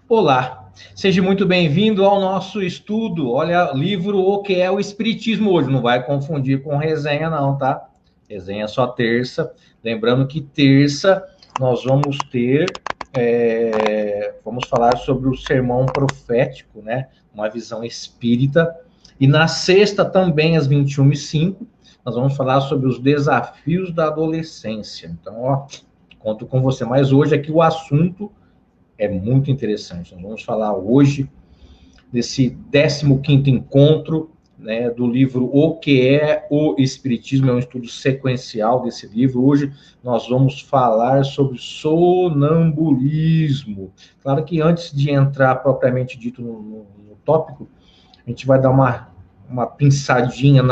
Olá, seja muito bem-vindo ao nosso estudo. Olha, livro O que é o Espiritismo hoje. Não vai confundir com resenha, não, tá? Resenha só terça. Lembrando que terça nós vamos ter, vamos falar sobre o sermão profético, né? Uma visão espírita. E na sexta também, às 21h05, nós vamos falar sobre os desafios da adolescência. Então, ó, conto com você. Mas hoje aqui o assunto é muito interessante. Nós vamos falar hoje desse 15º encontro, né, do livro O que é o Espiritismo, é um estudo sequencial desse livro. Hoje nós vamos falar sobre sonambulismo. Claro que antes de entrar propriamente dito no tópico, a gente vai dar uma pinçadinha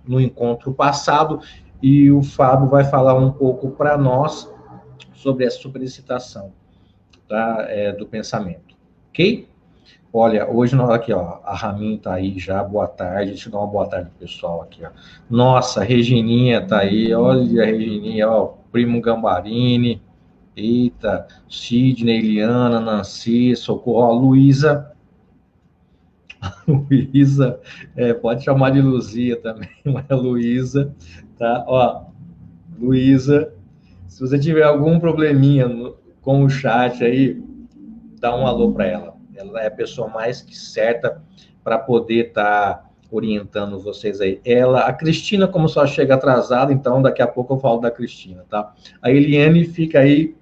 no encontro passado e o Fábio vai falar um pouco para nós sobre a superexcitação, tá, do pensamento, ok? Olha, hoje nós aqui, ó, a Ramin tá aí já, boa tarde, deixa eu dar uma boa tarde pro pessoal aqui, ó. Nossa, a Regininha tá aí, olha a Regininha, ó, primo Gambarini, eita, Sidney, Eliana, Nancy, Socorro, ó, Luísa, Luísa, pode chamar de Luzia também, mas é Luísa, tá, ó, Luísa, se você tiver algum probleminha com o chat aí, dá um alô para ela. Ela é a pessoa mais que certa para poder estar orientando vocês aí. A Cristina, como só chega atrasada, então daqui a pouco eu falo da Cristina, tá? A Eliane fica aí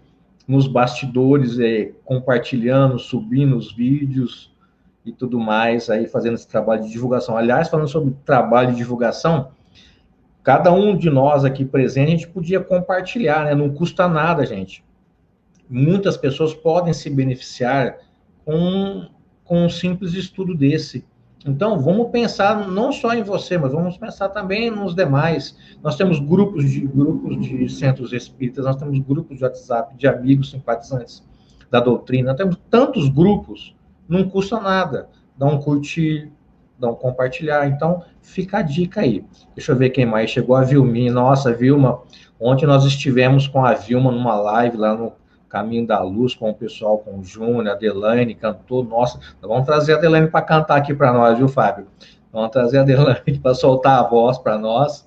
nos bastidores, compartilhando, subindo os vídeos e tudo mais, aí fazendo esse trabalho de divulgação. Aliás, falando sobre trabalho de divulgação, cada um de nós aqui presente, a gente podia compartilhar, né? Não custa nada, gente. Muitas pessoas podem se beneficiar com um simples estudo desse. Então, vamos pensar não só em você, mas vamos pensar também nos demais. Nós temos grupos de centros espíritas, nós temos grupos de WhatsApp de amigos simpatizantes da doutrina, nós temos tantos grupos, não custa nada. Dá um curtir, dá um compartilhar. Então, fica a dica aí. Deixa eu ver quem mais chegou. A Vilminha. Nossa, Vilma, ontem nós estivemos com a Vilma numa live lá no Caminho da Luz, com o pessoal, com o Júnior, a Adelaine, cantou. Nossa, vamos trazer a Adelaine para cantar aqui para nós, viu, Fábio? Vamos trazer a Adelaine para soltar a voz para nós.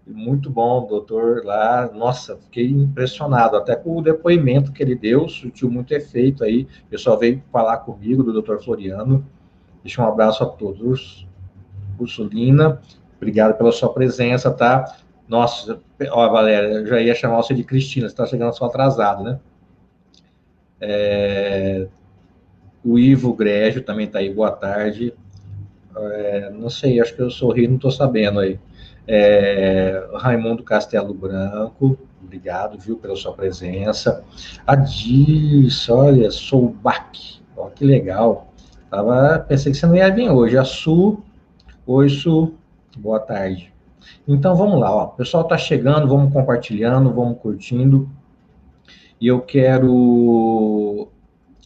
Muito bom, doutor lá. Nossa, fiquei impressionado, até com o depoimento que ele deu, surtiu muito efeito aí. O pessoal veio falar comigo, do doutor Floriano. Deixa um abraço a todos. Ursulina, obrigado pela sua presença, tá? Nossa, ó, Valéria, eu já ia chamar você de Cristina, você está chegando só atrasado, né? O Ivo Grégio também está aí, boa tarde. Não sei, acho que eu sorri, não estou sabendo aí. Raimundo Castelo Branco, obrigado, viu, pela sua presença. A Diz, olha, Soubac, ó, que legal. Pensei que você não ia vir hoje. A Su, oi, Su, boa tarde. Então vamos lá, ó. O pessoal está chegando, vamos compartilhando, vamos curtindo. E eu quero.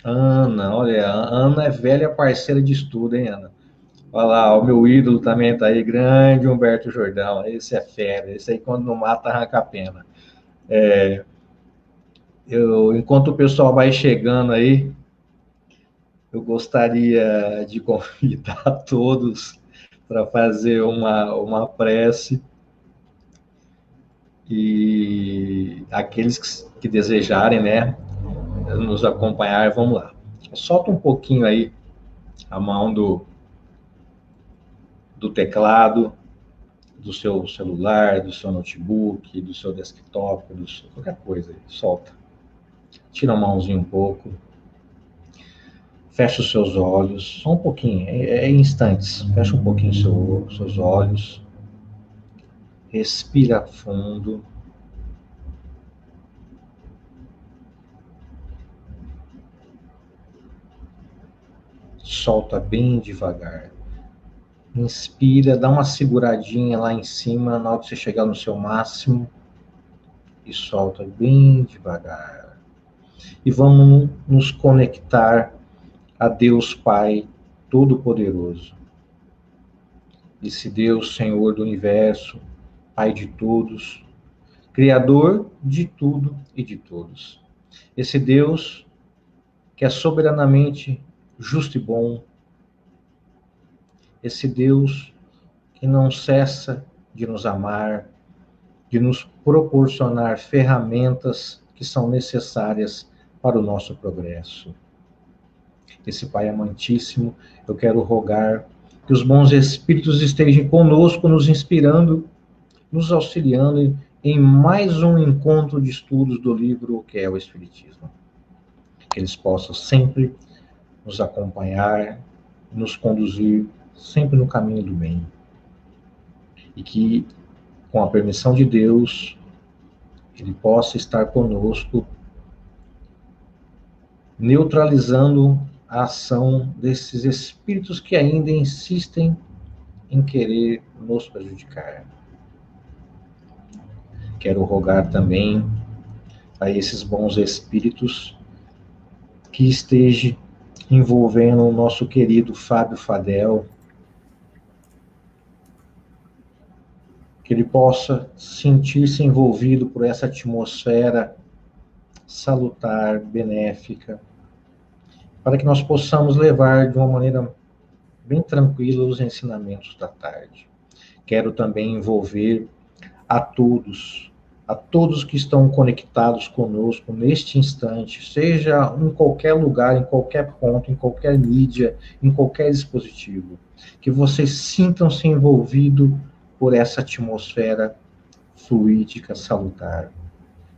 Ana, olha, a Ana é velha parceira de estudo, hein, Ana? Olha lá, o meu ídolo também está aí, grande Humberto Jordão. Esse é fera, esse aí quando não mata, arranca a pena. Enquanto o pessoal vai chegando aí, eu gostaria de convidar todos para fazer uma prece. E aqueles que desejarem, né, nos acompanhar, vamos lá. Solta um pouquinho aí a mão do teclado, do seu celular, do seu notebook, do seu desktop, qualquer coisa aí, solta. Tira a mãozinha um pouco. Fecha os seus olhos, só um pouquinho, instantes. Fecha um pouquinho seus olhos. Respira fundo. Solta bem devagar. Inspira, dá uma seguradinha lá em cima, na hora que você chegar no seu máximo. E solta bem devagar. E vamos nos conectar a Deus Pai Todo-Poderoso. Esse Deus, Senhor do Universo, Pai de todos, Criador de tudo e de todos. Esse Deus que é soberanamente justo e bom, esse Deus que não cessa de nos amar, de nos proporcionar ferramentas que são necessárias para o nosso progresso. Esse Pai amantíssimo, eu quero rogar que os bons espíritos estejam conosco, nos inspirando, nos auxiliando em mais um encontro de estudos do livro que é o Espiritismo. Que eles possam sempre nos acompanhar, nos conduzir sempre no caminho do bem. E que, com a permissão de Deus, Ele possa estar conosco, neutralizando a ação desses espíritos que ainda insistem em querer nos prejudicar. Quero rogar também a esses bons espíritos que esteja envolvendo o nosso querido Fábio Fadel, que ele possa sentir-se envolvido por essa atmosfera salutar, benéfica, para que nós possamos levar de uma maneira bem tranquila os ensinamentos da tarde. Quero também envolver a todos que estão conectados conosco neste instante, seja em qualquer lugar, em qualquer ponto, em qualquer mídia, em qualquer dispositivo, que vocês sintam-se envolvidos por essa atmosfera fluídica, salutar,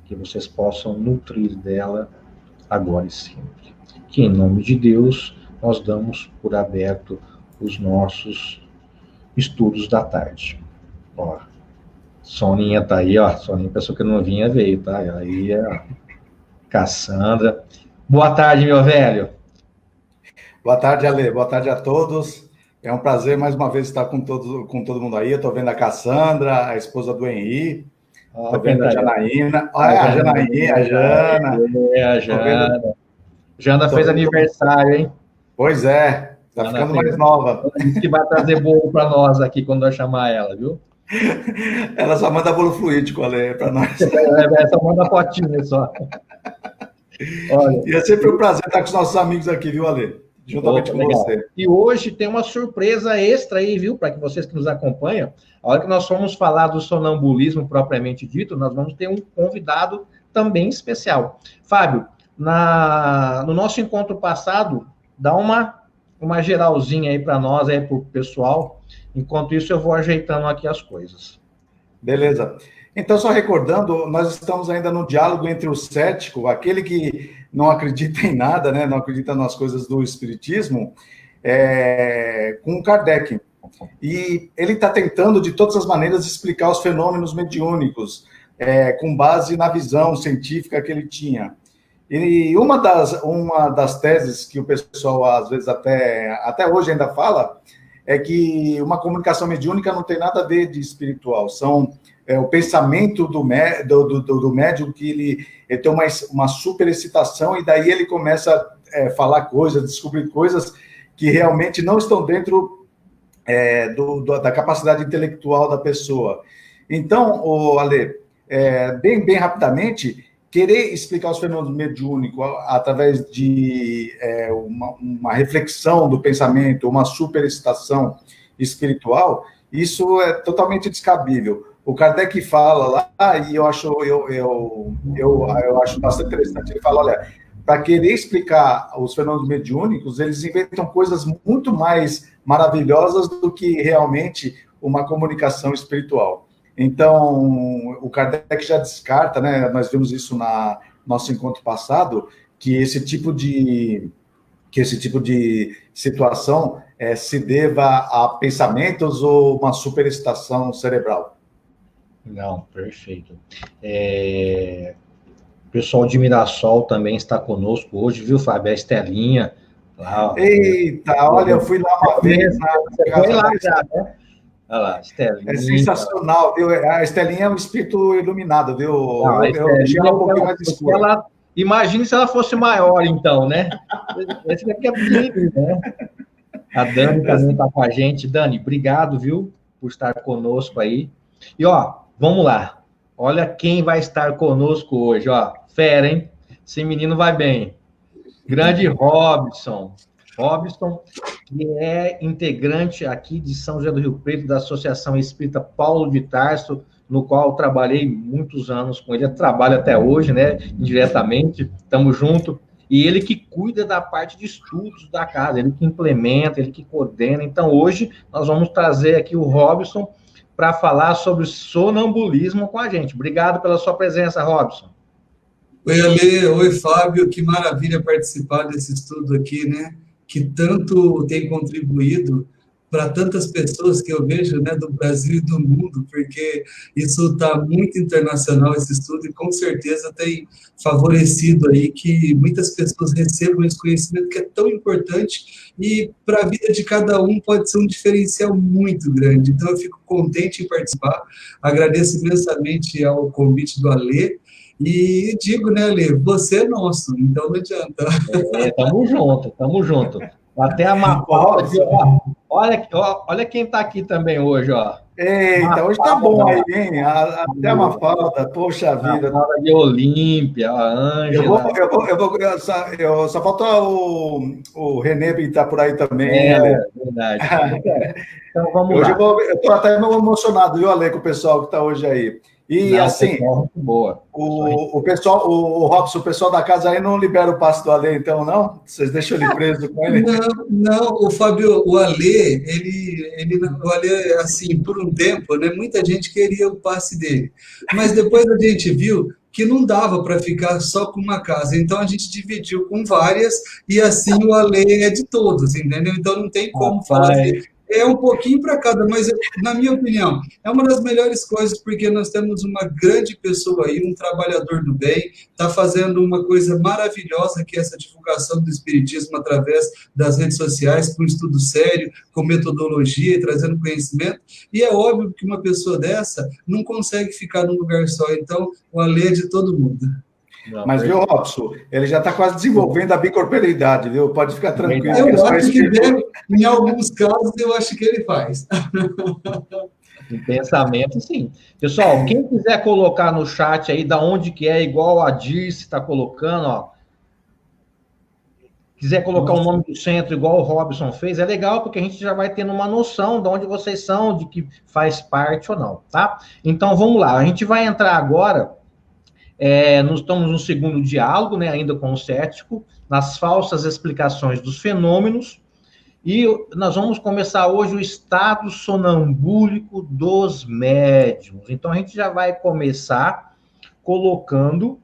que vocês possam nutrir dela agora e sempre. Que em nome de Deus nós damos por aberto os nossos estudos da tarde. Ó, Soninha tá aí, ó. Soninha, pessoa que não vinha, veio, tá? Aí, ó. Cassandra. Boa tarde, meu velho. Boa tarde, Ale. Boa tarde a todos. É um prazer mais uma vez estar com todo mundo aí. Eu tô vendo a Cassandra, a esposa do Henri. Tô vendo a Janaína. Olha, a Janaína, a Jana. É, a Jana. Jana fez aniversário, hein? Pois é. Tá Jana ficando mais nova. Disse que vai trazer bolo para nós aqui quando eu chamar ela, viu? Ela só manda bolo fluídico, Ale, para nós. Só manda fotinha só. Olha. E é sempre um prazer estar com os nossos amigos aqui, viu, Ale? Juntamente com você. E hoje tem uma surpresa extra aí, viu, para que vocês que nos acompanham. A hora que nós formos falar do sonambulismo propriamente dito, nós vamos ter um convidado também especial. Fábio, no nosso encontro passado, dá uma geralzinha aí para nós, aí para o pessoal. Enquanto isso, eu vou ajeitando aqui as coisas. Beleza. Então, só recordando, nós estamos ainda no diálogo entre o cético, aquele que não acredita em nada, né? Não acredita nas coisas do espiritismo, com Kardec. E ele está tentando, de todas as maneiras, explicar os fenômenos mediúnicos, com base na visão científica que ele tinha. E uma das teses que o pessoal, às vezes, até hoje ainda fala, é que uma comunicação mediúnica não tem nada a ver de espiritual, são o pensamento do médium, que ele tem uma superexcitação, e daí ele começa a falar coisas, descobrir coisas que realmente não estão dentro da capacidade intelectual da pessoa. Então, Ale, bem rapidamente, querer explicar os fenômenos mediúnicos através de uma reflexão do pensamento, uma superexcitação espiritual, isso é totalmente descabível. O Kardec fala lá, e eu acho bastante interessante, ele fala, olha, para querer explicar os fenômenos mediúnicos, eles inventam coisas muito mais maravilhosas do que realmente uma comunicação espiritual. Então, o Kardec já descarta, né? Nós vimos isso no nosso encontro passado, que esse tipo de situação se deva a pensamentos ou uma superexcitação cerebral. Não, perfeito. O pessoal de Mirassol também está conosco hoje, viu, Fábio? A Estelinha. Lá, eita, olha, eu fui lá uma vez. Você foi lá já, né? Olha lá, Estelinha. É sensacional, viu? A Estelinha é um espírito iluminado, viu? Não, eu deixei ela um pouquinho mais escura. Imagine se ela fosse maior, então, né? Esse daqui é pequeno, né? A Dani também está com a gente. Dani, obrigado, viu, por estar conosco aí. E, ó, vamos lá. Olha quem vai estar conosco hoje, ó. Fera, hein? Esse menino vai bem. Grande Robson. Robson, que é integrante aqui de São José do Rio Preto, da Associação Espírita Paulo de Tarso, no qual trabalhei muitos anos com ele, trabalho até hoje, né, indiretamente, estamos juntos, e ele que cuida da parte de estudos da casa, ele que implementa, ele que coordena. Então, hoje, nós vamos trazer aqui o Robson para falar sobre sonambulismo com a gente. Obrigado pela sua presença, Robson. Oi, Ale, oi, Fábio, que maravilha participar desse estudo aqui, né? Que tanto tem contribuído para tantas pessoas que eu vejo, né, do Brasil e do mundo, porque isso está muito internacional, esse estudo, e com certeza tem favorecido aí que muitas pessoas recebam esse conhecimento que é tão importante e para a vida de cada um pode ser um diferencial muito grande. Então, eu fico contente em participar, agradeço imensamente ao convite do Ale, e digo, né, Ale, você é nosso, então não adianta. Tamo junto. Até a Mafalda, olha quem está aqui também hoje, ó. Eita, hoje tá bom aí, hein? Até a Mafalda, poxa vida. Mafalda de Olímpia, a Ângela. Só falta o Renê que tá por aí também. Verdade. Então vamos hoje lá. Eu estou até emocionado, viu, Ale, com o pessoal que está hoje aí. E não, assim, muito boa. O pessoal, o Robson, o pessoal da casa aí não libera o passe do Ale, então, não? Vocês deixam ele preso com ele? Não, o Fábio, o Ale, o Ale, assim, por um tempo, né, muita gente queria o passe dele, mas depois a gente viu que não dava para ficar só com uma casa, então a gente dividiu com várias, e assim o Ale é de todos, entendeu? Então não tem como falar assim, é um pouquinho para cada, mas na minha opinião, é uma das melhores coisas, porque nós temos uma grande pessoa aí, um trabalhador do bem, está fazendo uma coisa maravilhosa, que é essa divulgação do Espiritismo através das redes sociais, com estudo sério, com metodologia e trazendo conhecimento, e é óbvio que uma pessoa dessa não consegue ficar num lugar só, então o Ale é de todo mundo. Não, mas, viu, Robson, ele já está quase desenvolvendo a bicorporeidade, viu? Pode ficar tranquilo. Eu acho que deve, em alguns casos, eu acho que ele faz. Em pensamento, sim. Pessoal, quem quiser colocar no chat aí da onde que é, igual a Dirce está colocando, ó. Quiser colocar o nome do centro, igual o Robson fez, é legal, porque a gente já vai tendo uma noção de onde vocês são, de que faz parte ou não, tá? Então, vamos lá. A gente vai entrar agora... nós estamos no segundo diálogo, né, ainda com o cético, nas falsas explicações dos fenômenos, e nós vamos começar hoje o estado sonambúlico dos médiuns. Então, a gente já vai começar colocando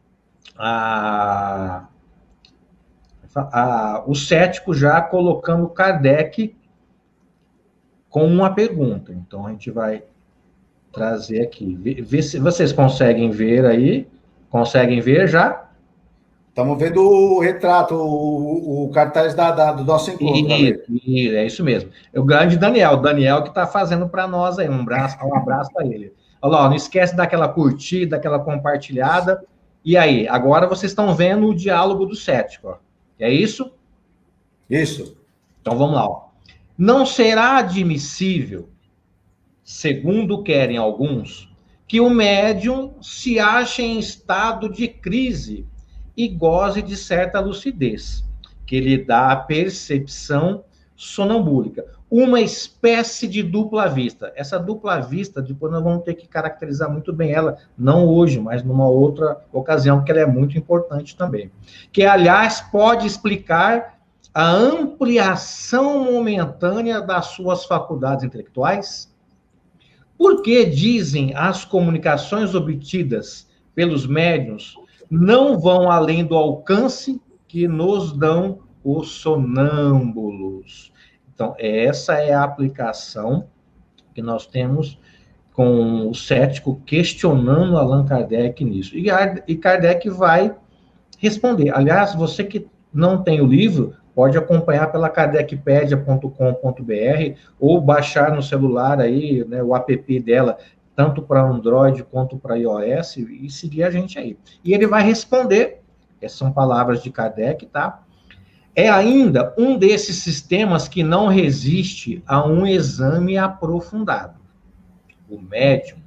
o cético já colocando Kardec com uma pergunta. Então, a gente vai trazer aqui, ver se vocês conseguem ver aí. Conseguem ver já? Estamos vendo o retrato, o cartaz do nosso encontro. É isso mesmo. É o grande Daniel. O Daniel que está fazendo para nós aí. Um abraço para ele. Olha lá, não esquece daquela curtida, daquela compartilhada. E aí, agora vocês estão vendo o diálogo do cético. Ó. É isso? Isso. Então vamos lá. Ó. Não será admissível, segundo querem alguns, que o médium se ache em estado de crise e goze de certa lucidez, que lhe dá a percepção sonambúlica, uma espécie de dupla vista. Essa dupla vista, depois nós vamos ter que caracterizar muito bem ela, não hoje, mas numa outra ocasião, porque ela é muito importante também. Que, aliás, pode explicar a ampliação momentânea das suas faculdades intelectuais. Porque, dizem, as comunicações obtidas pelos médiuns não vão além do alcance que nos dão os sonâmbulos. Então, essa é a aplicação que nós temos com o cético questionando Allan Kardec nisso. E Kardec vai responder. Aliás, você que não tem o livro, pode acompanhar pela kardecpedia.com.br ou baixar no celular aí, né, o app dela, tanto para Android quanto para iOS, e seguir a gente aí. E ele vai responder, essas são palavras de Kardec, tá? É ainda um desses sistemas que não resiste a um exame aprofundado. O médium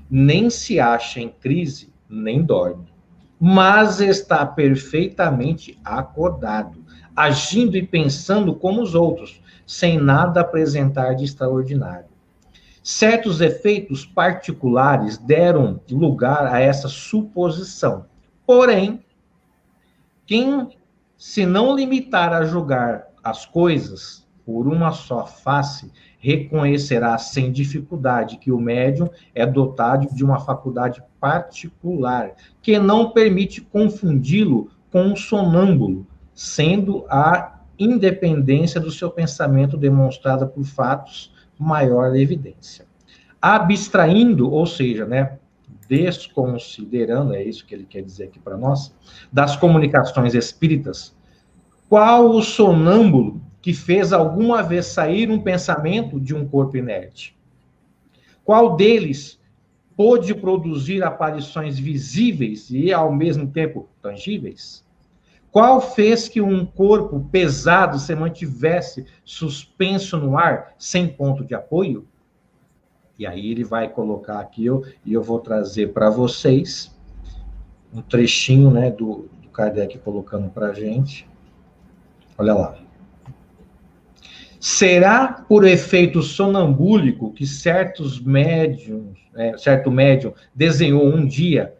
nem se acha em crise, nem dorme. mas está perfeitamente acordado, agindo e pensando como os outros, sem nada apresentar de extraordinário. Certos efeitos particulares deram lugar a essa suposição. Porém, quem se não limitar a julgar as coisas por uma só face, reconhecerá sem dificuldade que o médium é dotado de uma faculdade particular, que não permite confundi-lo com um sonâmbulo, sendo a independência do seu pensamento demonstrada por fatos maior evidência. Abstraindo, ou seja, né, desconsiderando, é isso que ele quer dizer aqui para nós, das comunicações espíritas, qual o sonâmbulo que fez alguma vez sair um pensamento de um corpo inerte? Qual deles pôde produzir aparições visíveis e, ao mesmo tempo, tangíveis? Qual fez que um corpo pesado se mantivesse suspenso no ar, sem ponto de apoio? E aí ele vai colocar aqui, e eu vou trazer para vocês um trechinho, né, do Kardec colocando para a gente. Olha lá. Será por efeito sonambúlico que certo médium desenhou um dia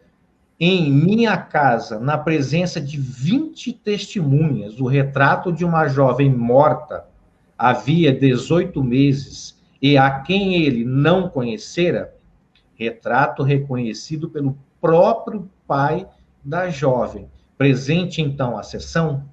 em minha casa, na presença de 20 testemunhas, o retrato de uma jovem morta havia 18 meses e a quem ele não conhecera, retrato reconhecido pelo próprio pai da jovem. Presente, então, a sessão?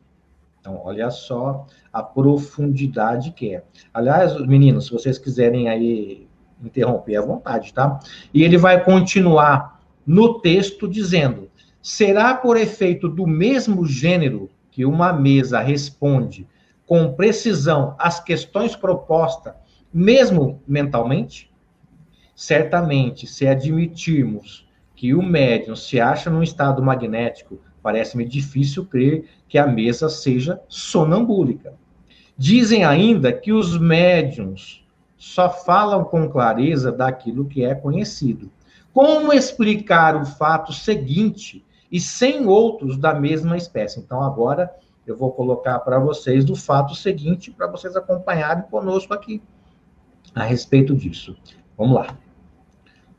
Então, olha só a profundidade que é. Aliás, meninos, se vocês quiserem aí interromper à vontade, tá? E ele vai continuar no texto dizendo: será por efeito do mesmo gênero que uma mesa responde com precisão às questões propostas, mesmo mentalmente? Certamente, se admitirmos que o médium se acha num estado magnético, parece-me difícil crer que a mesa seja sonambúlica. Dizem ainda que os médiums só falam com clareza daquilo que é conhecido. Como explicar o fato seguinte e sem outros da mesma espécie? Então, agora eu vou colocar para vocês o fato seguinte, para vocês acompanharem conosco aqui a respeito disso. Vamos lá.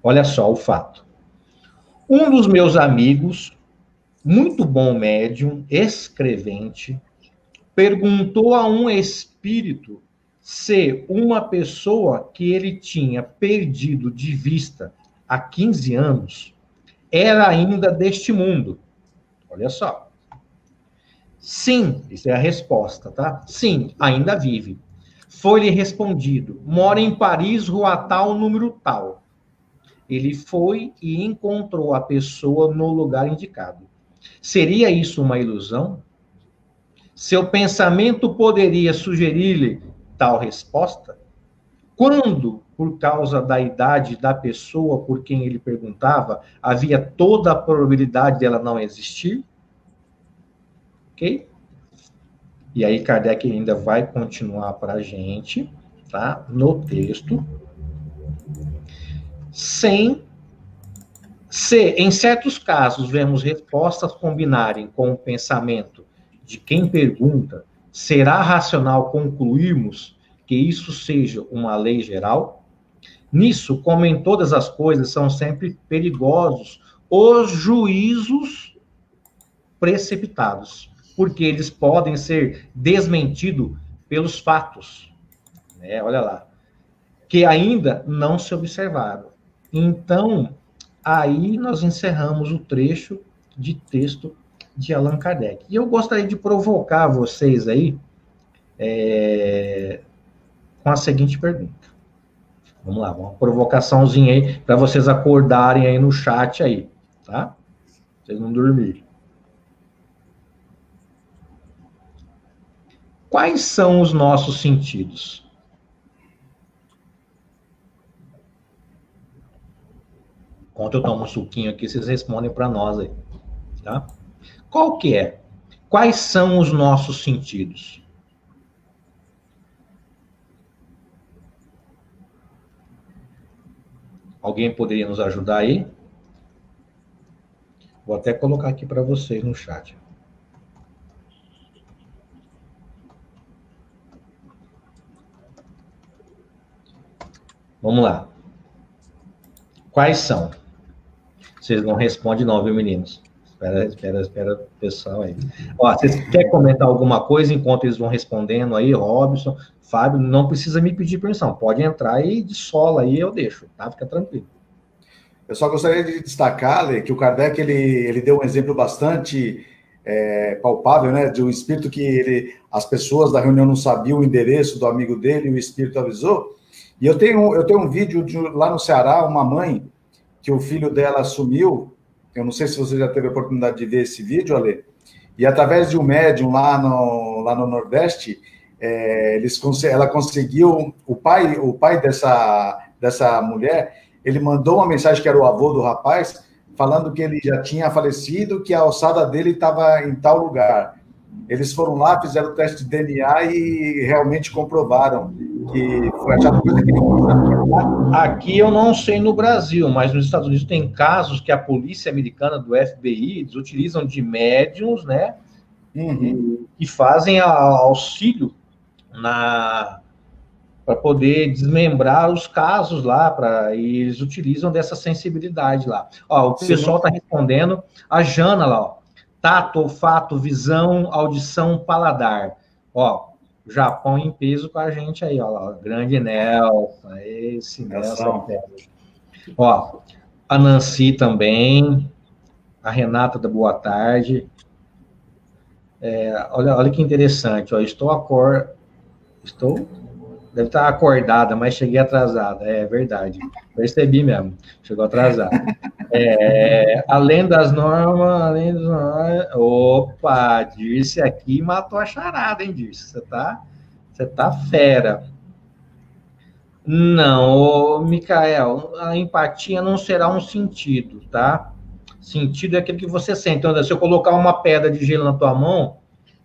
Olha só o fato. Um dos meus amigos, muito bom médium, escrevente, perguntou a um espírito se uma pessoa que ele tinha perdido de vista há 15 anos era ainda deste mundo. Olha só. Sim, isso é a resposta, tá? Sim, ainda vive. Foi-lhe respondido: mora em Paris, rua tal, número tal. Ele foi e encontrou a pessoa no lugar indicado. Seria isso uma ilusão? Seu pensamento poderia sugerir-lhe tal resposta? Quando, por causa da idade da pessoa por quem ele perguntava, havia toda a probabilidade dela não existir? Ok? E aí Kardec ainda vai continuar para a gente, tá? No texto. Se, em certos casos, vemos respostas combinarem com o pensamento de quem pergunta, será racional concluirmos que isso seja uma lei geral? Nisso, como em todas as coisas, são sempre perigosos os juízos precipitados, porque eles podem ser desmentidos pelos fatos, né? Olha lá, que ainda não se observaram. Então, aí nós encerramos o trecho de texto de Allan Kardec. E eu gostaria de provocar vocês aí com a seguinte pergunta. Vamos lá, uma provocaçãozinha aí para vocês acordarem aí no chat aí, tá? Vocês não dormirem. Quais são os nossos sentidos? Enquanto eu tomo um suquinho aqui, vocês respondem para nós aí, tá? Qual que é? Quais são os nossos sentidos? Alguém poderia nos ajudar aí? Vou até colocar aqui para vocês no chat. Vamos lá. Quais são? Vocês não respondem não, viu, meninos? Espera, pessoal aí. Ó, vocês querem comentar alguma coisa enquanto eles vão respondendo aí, Robson, Fábio? Não precisa me pedir permissão. Pode entrar aí de sola aí, eu deixo, tá? Fica tranquilo. Eu só gostaria de destacar, Lê, que o Kardec ele deu um exemplo bastante palpável, né, de um espírito que as pessoas da reunião não sabiam o endereço do amigo dele, e o espírito avisou. E eu tenho um vídeo lá no Ceará, uma mãe, que o filho dela sumiu. Eu não sei se você já teve a oportunidade de ver esse vídeo, Ale. E através de um médium lá no Nordeste, ela conseguiu, o pai dessa mulher, ele mandou uma mensagem que era o avô do rapaz, falando que ele já tinha falecido, que a alçada dele estava em tal lugar. Eles foram lá, fizeram o teste de DNA e realmente comprovaram que foi achado coisa que ele... Aqui eu não sei no Brasil, mas nos Estados Unidos tem casos que a polícia americana do FBI, eles utilizam de médiums, né? E fazem auxílio para poder desmembrar os casos lá, e eles utilizam dessa sensibilidade lá. Ó, o pessoal está respondendo, a Jana lá, ó, tato, olfato, visão, audição, paladar. Ó, o Japão em peso com a gente aí, ó, grande Nelson, esse Nelson. Ó, a Nancy também, a Renata da Boa Tarde. Olha que interessante, ó, deve estar acordada, mas cheguei atrasada. É verdade. Percebi mesmo. Chegou atrasada. Além das normas... Opa, Dirce aqui matou a charada, hein, Dirce? Você tá fera. Não, Micael, a empatia não será um sentido, tá? Sentido é aquilo que você sente. Então, se eu colocar uma pedra de gelo na tua mão,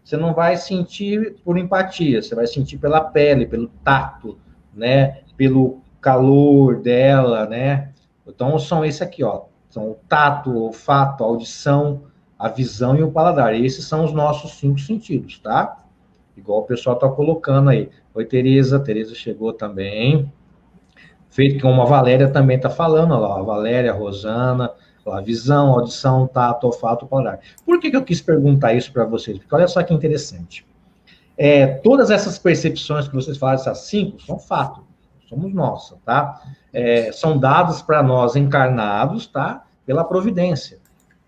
você não vai sentir por empatia, você vai sentir pela pele, pelo tato, né? Pelo calor dela, né? Então, são esse aqui, ó. São o tato, o olfato, a audição, a visão e o paladar. Esses são os nossos 5 sentidos, tá? Igual o pessoal tá colocando aí. Oi, Tereza. Tereza chegou também. Feito como a Valéria também tá falando, ó lá. A Valéria, a Rosana... A visão, audição, tato, olfato, paladar. Por que eu quis perguntar isso para vocês? Porque olha só que interessante. Todas essas percepções que vocês falaram, essas 5, são fato. Somos nossas, tá? São dados para nós encarnados, tá? Pela providência.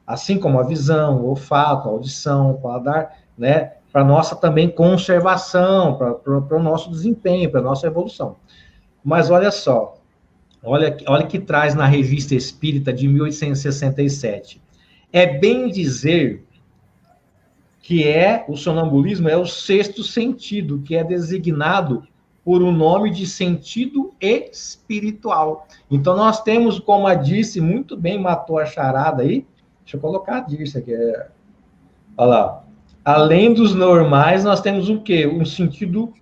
Assim como a visão, o olfato, a audição, o paladar, né? Para nossa também conservação, para o nosso desempenho, para a nossa evolução. Mas olha só. Olha que traz na Revista Espírita de 1867. É bem dizer que o sonambulismo é o 6º sentido, que é designado por um nome de sentido espiritual. Então, nós temos, como a Dirce muito bem matou a charada aí, deixa eu colocar a Dirce aqui. Olha lá. Além dos normais, nós temos o quê? Um sentido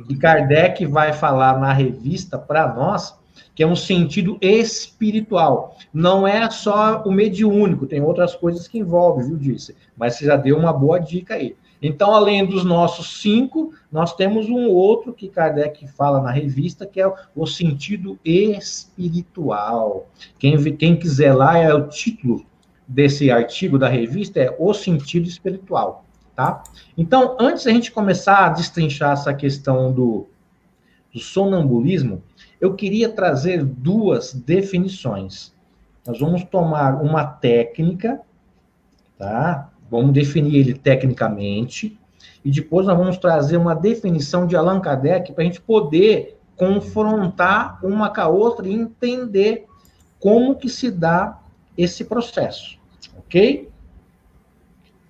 que Kardec vai falar na revista para nós, que é um sentido espiritual. Não é só o mediúnico, tem outras coisas que envolvem, viu, Dirce? Mas você já deu uma boa dica aí. Então, além dos nossos 5, nós temos um outro que Kardec fala na revista, que é o sentido espiritual. Quem quiser lá, é o título desse artigo da revista, é o sentido espiritual. Tá? Então, antes da gente começar a destrinchar essa questão do sonambulismo, eu queria trazer 2 definições. Nós vamos tomar uma técnica, tá? Vamos definir ele tecnicamente, e depois nós vamos trazer uma definição de Allan Kardec para a gente poder confrontar uma com a outra e entender como que se dá esse processo, ok?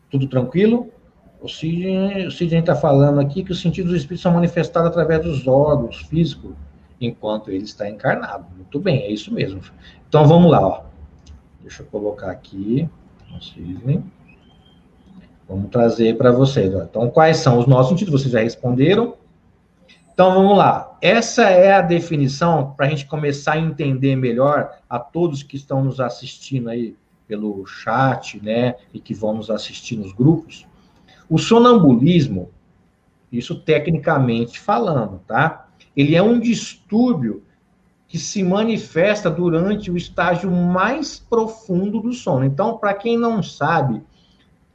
Tudo tranquilo? O Sidney está falando aqui que os sentidos do espírito são manifestados através dos órgãos físicos, enquanto ele está encarnado. Muito bem, é isso mesmo. Então, vamos lá, ó. Deixa eu colocar aqui, o Sidney. Vamos trazer para vocês, ó. Então, quais são os nossos sentidos? Vocês já responderam. Então, vamos lá. Essa é a definição para a gente começar a entender melhor a todos que estão nos assistindo aí pelo chat, né, e que vão nos assistir nos grupos, o sonambulismo, isso tecnicamente falando, tá? Ele é um distúrbio que se manifesta durante o estágio mais profundo do sono. Então, para quem não sabe,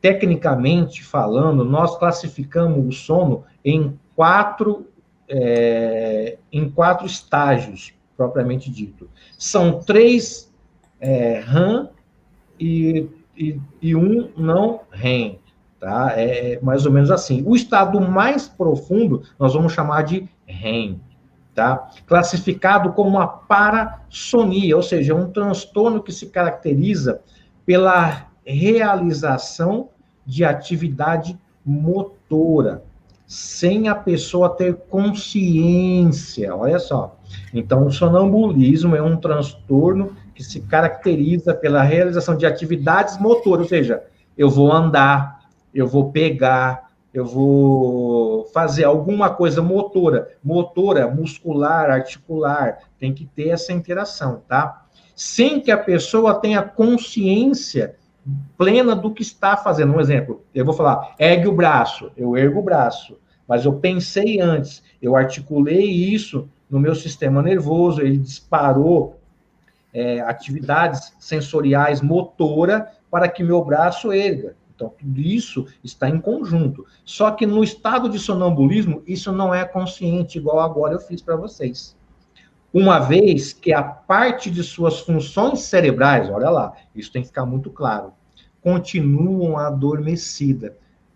tecnicamente falando, nós classificamos o sono em quatro estágios, propriamente dito. São 3 REM e um não REM, tá? É mais ou menos assim. O estado mais profundo, nós vamos chamar de REM, tá? Classificado como uma parassonia, ou seja, um transtorno que se caracteriza pela realização de atividade motora, sem a pessoa ter consciência, olha só. Então, o sonambulismo é um transtorno que se caracteriza pela realização de atividades motoras, ou seja, eu vou andar, eu vou pegar, eu vou fazer alguma coisa motora, muscular, articular, tem que ter essa interação, tá? Sem que a pessoa tenha consciência plena do que está fazendo. Um exemplo, eu vou falar, ergue o braço, eu ergo o braço, mas eu pensei antes, eu articulei isso no meu sistema nervoso, ele disparou atividades sensoriais motora para que meu braço erga. Então, tudo isso está em conjunto. Só que no estado de sonambulismo, isso não é consciente, igual agora eu fiz para vocês. Uma vez que a parte de suas funções cerebrais, olha lá, isso tem que ficar muito claro, continuam adormecidas.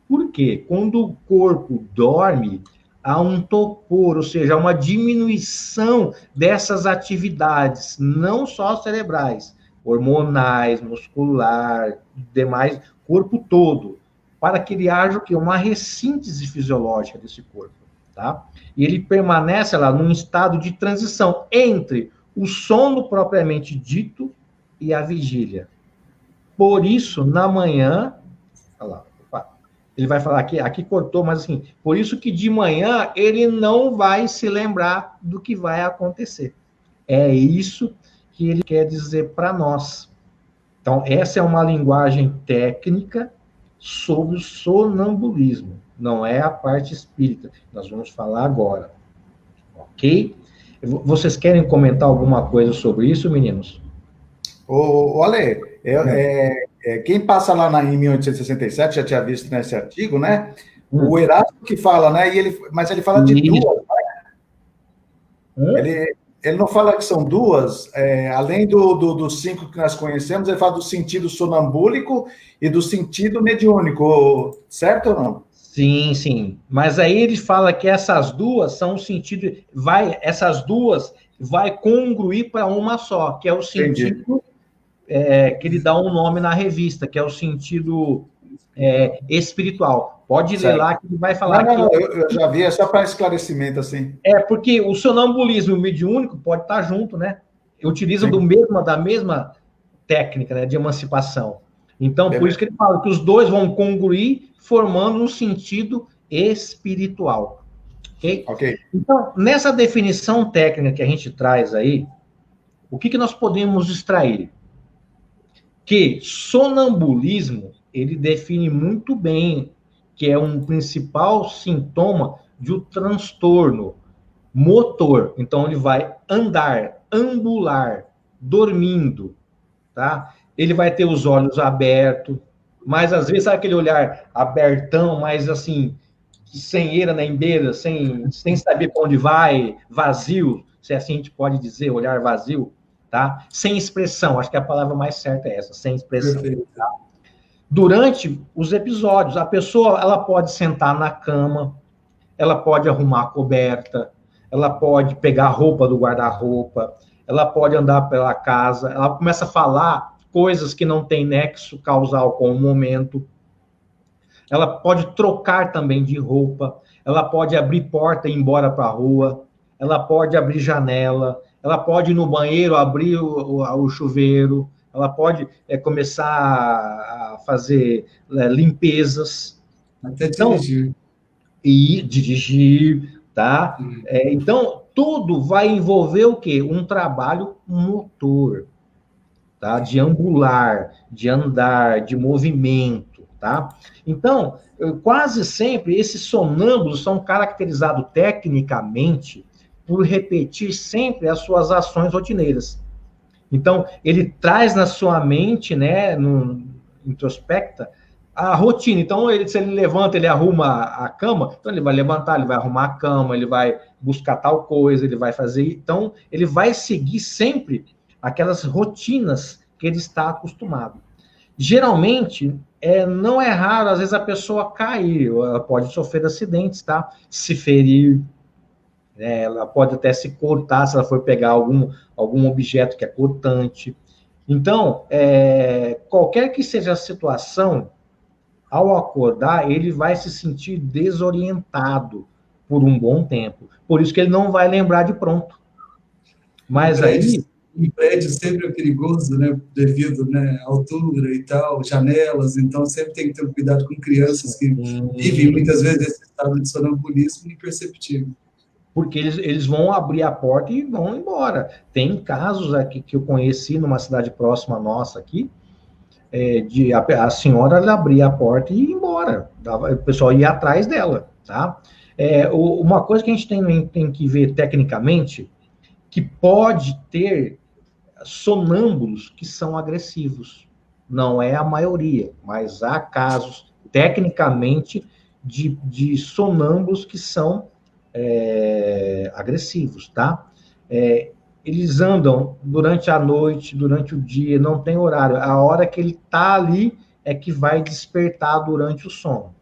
Por quê? Quando o corpo dorme, há um torpor, ou seja, uma diminuição dessas atividades, não só cerebrais, hormonais, muscular, demais, corpo todo, para que ele haja o quê? Uma ressíntese fisiológica desse corpo, tá? E ele permanece lá num estado de transição entre o sono propriamente dito e a vigília. Por isso, na manhã, olha lá, ele vai falar aqui cortou, mas assim, por isso que de manhã ele não vai se lembrar do que vai acontecer. É isso que ele quer dizer para nós. Então, essa é uma linguagem técnica sobre o sonambulismo, não é a parte espírita. Nós vamos falar agora, ok? Vocês querem comentar alguma coisa sobre isso, meninos? Ô, Ale, quem passa lá em 1867, já tinha visto nesse artigo, né? O Erasmo que fala, né? Mas ele fala de duas, né? Ele não fala que são duas, além dos 5 que nós conhecemos, ele fala do sentido sonambúlico e do sentido mediúnico, certo ou não? Sim, sim. Mas aí ele fala que essas duas são o sentido, essas duas vai congruir para uma só, que é o sentido que ele dá um nome na revista, que é o sentido espiritual. Pode ler lá que ele vai falar. Não, eu já vi, é só para esclarecimento, assim. Porque o sonambulismo e o mediúnico pode estar junto, né? Utilizam da mesma técnica, né, de emancipação. Então, por isso que ele fala que os dois vão congruir, formando um sentido espiritual. Ok? Então, nessa definição técnica que a gente traz aí, o que nós podemos extrair? Que sonambulismo, ele define muito bem que é um principal sintoma de um transtorno motor. Então, ele vai andar, ambular, dormindo, tá? Ele vai ter os olhos abertos, mas às vezes sabe aquele olhar abertão, mas assim, sem eira nem beira, sem saber para onde vai, vazio, se assim a gente pode dizer, olhar vazio, tá? Sem expressão, acho que a palavra mais certa é essa, sem expressão. Tá? Durante os episódios, a pessoa ela pode sentar na cama, ela pode arrumar a coberta, ela pode pegar a roupa do guarda-roupa, ela pode andar pela casa, ela começa a falar coisas que não tem nexo causal com o momento, ela pode trocar também de roupa, ela pode abrir porta e ir embora para a rua, ela pode abrir janela, ela pode ir no banheiro, abrir o chuveiro, ela pode começar a fazer limpezas. Até dirigir. E dirigir, tá? Então, tudo vai envolver o quê? Um trabalho motor, tá? De ambular, de andar, de movimento, tá? Então, quase sempre esses sonâmbulos são caracterizados tecnicamente por repetir sempre as suas ações rotineiras. Então, ele traz na sua mente, né, no introspecta, a rotina. Então, se ele levanta, ele arruma a cama, então ele vai levantar, ele vai arrumar a cama, ele vai buscar tal coisa, ele vai fazer. Então, ele vai seguir sempre aquelas rotinas que ele está acostumado. Geralmente, não é raro, às vezes, a pessoa cair, ela pode sofrer acidentes, tá? Se ferir, ela pode até se cortar se ela for pegar algum objeto que é cortante. Então, qualquer que seja a situação, ao acordar, ele vai se sentir desorientado por um bom tempo. Por isso que ele não vai lembrar de pronto. Mas aí... Em prédio sempre é perigoso, né? Devido, né, à altura e tal, janelas, então sempre tem que ter cuidado com crianças que vivem muitas vezes nesse estado de sonambulismo imperceptível. Porque eles vão abrir a porta e vão embora. Tem casos aqui que eu conheci numa cidade próxima nossa aqui, de a senhora ela abria a porta e ia embora. O pessoal ia atrás dela, tá? Uma coisa que a gente tem que ver tecnicamente, que pode ter sonâmbulos que são agressivos. Não é a maioria, mas há casos, tecnicamente, de sonâmbulos que são agressivos, tá? Eles andam durante a noite, durante o dia, não tem horário. A hora que ele está ali é que vai despertar durante o sono.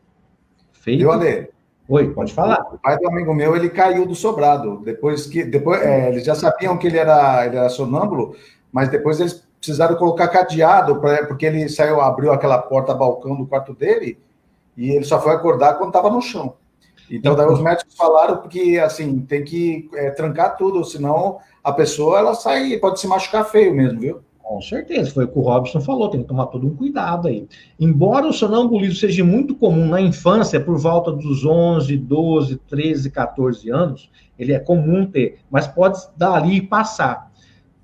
Feito? Ale? Oi, pode falar. O pai do amigo meu, ele caiu do sobrado. Depois eles já sabiam que ele era sonâmbulo, mas depois eles precisaram colocar cadeado, porque ele abriu aquela porta-balcão do quarto dele, e ele só foi acordar quando estava no chão. Então, daí os médicos falaram que, assim, tem que trancar tudo, senão a pessoa, ela pode se machucar feio mesmo, viu? Com certeza, foi o que o Robson falou, tem que tomar todo um cuidado aí. Embora o sonambulismo seja muito comum na infância, por volta dos 11, 12, 13, 14 anos, ele é comum ter, mas pode dali passar.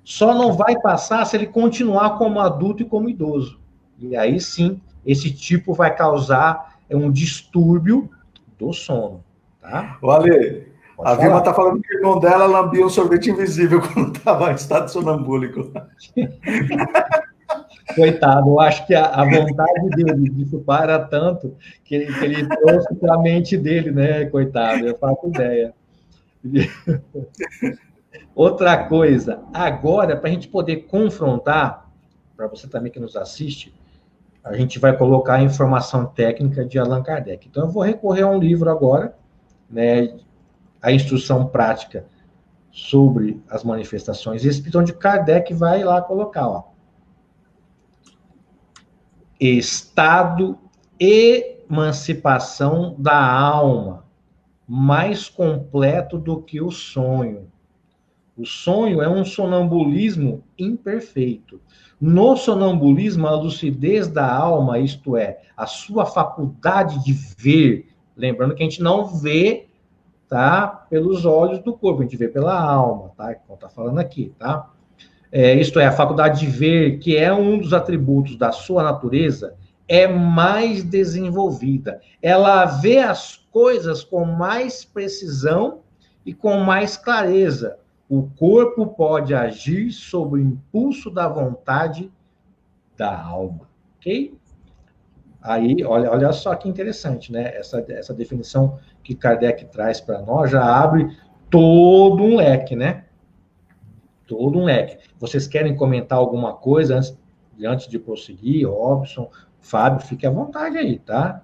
Só não vai passar se ele continuar como adulto e como idoso. E aí sim, esse tipo vai causar um distúrbio do sono, tá? Olha, a Vilma está falando que o irmão dela lambia um sorvete invisível quando estava em estado sonambúlico. Coitado, eu acho que a vontade dele de chupar era tanto que ele trouxe para a mente dele, né? Coitado, eu faço ideia. Outra coisa, agora, para a gente poder confrontar, para você também que nos assiste, a gente vai colocar a informação técnica de Allan Kardec. Então, eu vou recorrer a um livro agora, né? A instrução prática sobre as manifestações espíritas, onde Kardec vai lá colocar, ó. Estado emancipação da alma, mais completo do que o sonho. O sonho é um sonambulismo imperfeito. No sonambulismo, a lucidez da alma, isto é, a sua faculdade de ver, lembrando que a gente não vê, tá, pelos olhos do corpo, a gente vê pela alma, tá? Como tá falando aqui, tá? Isto é, a faculdade de ver, que é um dos atributos da sua natureza, é mais desenvolvida. Ela vê as coisas com mais precisão e com mais clareza. O corpo pode agir sob o impulso da vontade da alma, ok? Aí, olha só que interessante, né? Essa definição que Kardec traz para nós já abre todo um leque, né? Todo um leque. Vocês querem comentar alguma coisa antes de prosseguir? Robson, Fábio, fique à vontade aí, tá?